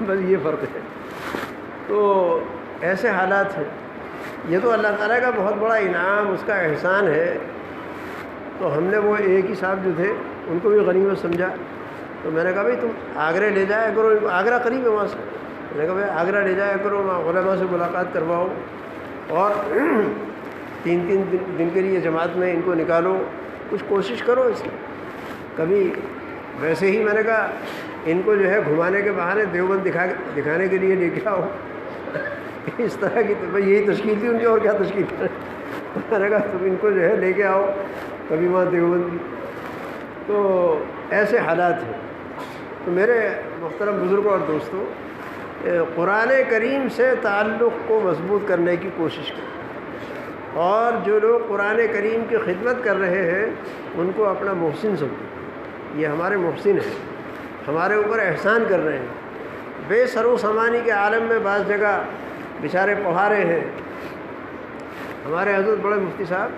بس یہ فرق ہے۔ تو ایسے حالات ہیں، یہ تو اللہ تعالیٰ کا بہت بڑا انعام، اس کا احسان ہے۔ تو ہم نے وہ ایک ہی صاحب جو تھے ان کو بھی غنیمت سمجھا، تو میں نے کہا بھائی تم آگرہ لے جایا کرو، آگرہ قریب ہے وہاں سے، میں نے کہا بھائی آگرہ لے جایا کرو، وہاں علماء سے ملاقات کرواؤ، اور 3 دن کے لیے جماعت میں ان کو نکالو، کچھ کوشش کرو اس میں۔ کبھی ویسے ہی میں نے کہا ان کو جو ہے گھمانے کے بہانے دیوبند دکھانے کے لیے لے کے آؤ، اس طرح کی، تو یہی تشکیل تھی ان کی، اور کیا تشکیل ہے۔ میں نے کہا تم ان کو جو ہے لے کے آؤ کبھی وہاں دیوبند۔ تو ایسے حالات ہیں۔ تو میرے محترم بزرگوں اور دوستوں، قرآن کریم سے تعلق کو مضبوط کرنے کی کوشش کریں، اور جو لوگ قرآن کریم کی خدمت کر رہے ہیں ان کو اپنا محسن سمجھیں، یہ ہمارے محسن ہیں، ہمارے اوپر احسان کر رہے ہیں، بے سر و سامانی کے عالم میں بعض جگہ بیچارے پڑھا رہے ہیں۔ ہمارے حضرت بڑے مفتی صاحب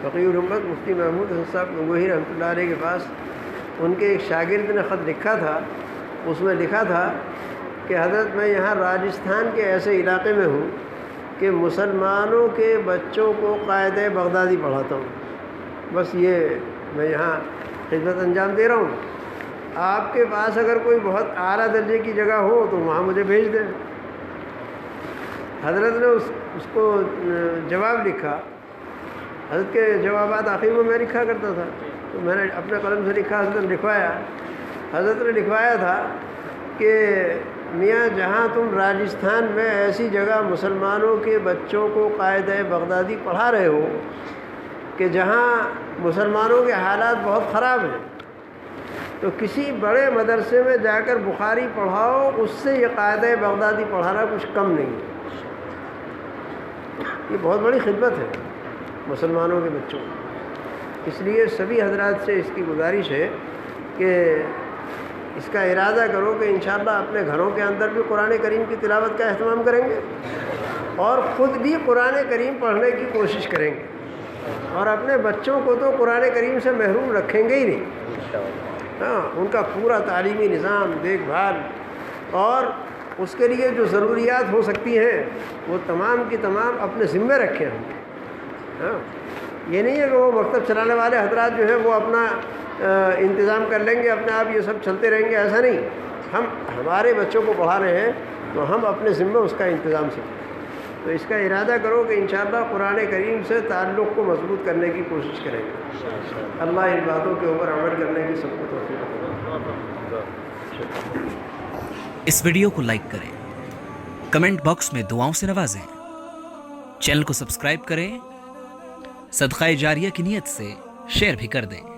فقیہ الامت مفتی محمود حسن صاحب گنگوہی رحمۃ اللہ علیہ کے پاس ان کے ایک شاگرد نے خط لکھا تھا، اس میں لکھا تھا کہ حضرت میں یہاں راجستھان کے ایسے علاقے میں ہوں کہ مسلمانوں کے بچوں کو قاعدہ بغدادی پڑھاتا ہوں، بس یہ میں یہاں خدمت انجام دے رہا ہوں، آپ کے پاس اگر کوئی بہت اعلیٰ درجے کی جگہ ہو تو وہاں مجھے بھیج دیں۔ حضرت نے اس کو جواب لکھا، حضرت کے جوابات آخر میں لکھا کرتا تھا، تو میں نے اپنے قلم سے لکھا، حضرت نے لکھوایا۔ حضرت نے لکھوایا تھا کہ میاں جہاں تم راجستھان میں ایسی جگہ مسلمانوں کے بچوں کو قاعدہ بغدادی پڑھا رہے ہو کہ جہاں مسلمانوں کے حالات بہت خراب ہیں، تو کسی بڑے مدرسے میں جا کر بخاری پڑھاؤ، اس سے یہ قاعدہ بغدادی پڑھانا کچھ کم نہیں ہے۔ یہ بہت بڑی خدمت ہے مسلمانوں کے بچوں کو۔ اس لیے سبھی حضرات سے اس کی گزارش ہے کہ اس کا ارادہ کرو کہ انشاءاللہ اپنے گھروں کے اندر بھی قرآن کریم کی تلاوت کا اہتمام کریں گے، اور خود بھی قرآن کریم پڑھنے کی کوشش کریں گے، اور اپنے بچوں کو تو قرآن کریم سے محروم رکھیں گے ہی نہیں۔ ہاں، ان کا پورا تعلیمی نظام، دیکھ بھال، اور اس کے لیے جو ضروریات ہو سکتی ہیں وہ تمام کی تمام اپنے ذمے رکھیں ہم۔ ہاں، یہ نہیں ہے کہ وہ مکتب چلانے والے حضرات جو ہے وہ اپنا انتظام کر لیں گے، اپنے آپ یہ سب چلتے رہیں گے، ایسا نہیں۔ ہم ہمارے بچوں کو پڑھا رہے ہیں تو ہم اپنے ذمے اس کا انتظام سے، تو اس کا ارادہ کرو کہ انشاءاللہ قرآن کریم سے تعلق کو مضبوط کرنے کی کوشش کریں گے۔ اللہ ان باتوں کے اوپر عمل کرنے کی سب کو توفیق عطا فرمائے۔ اس ویڈیو کو لائک کریں، کمنٹ باکس میں دعاؤں سے نوازیں، چینل کو سبسکرائب کریں، صدقہ جاریہ کی نیت سے شیئر بھی کر دیں۔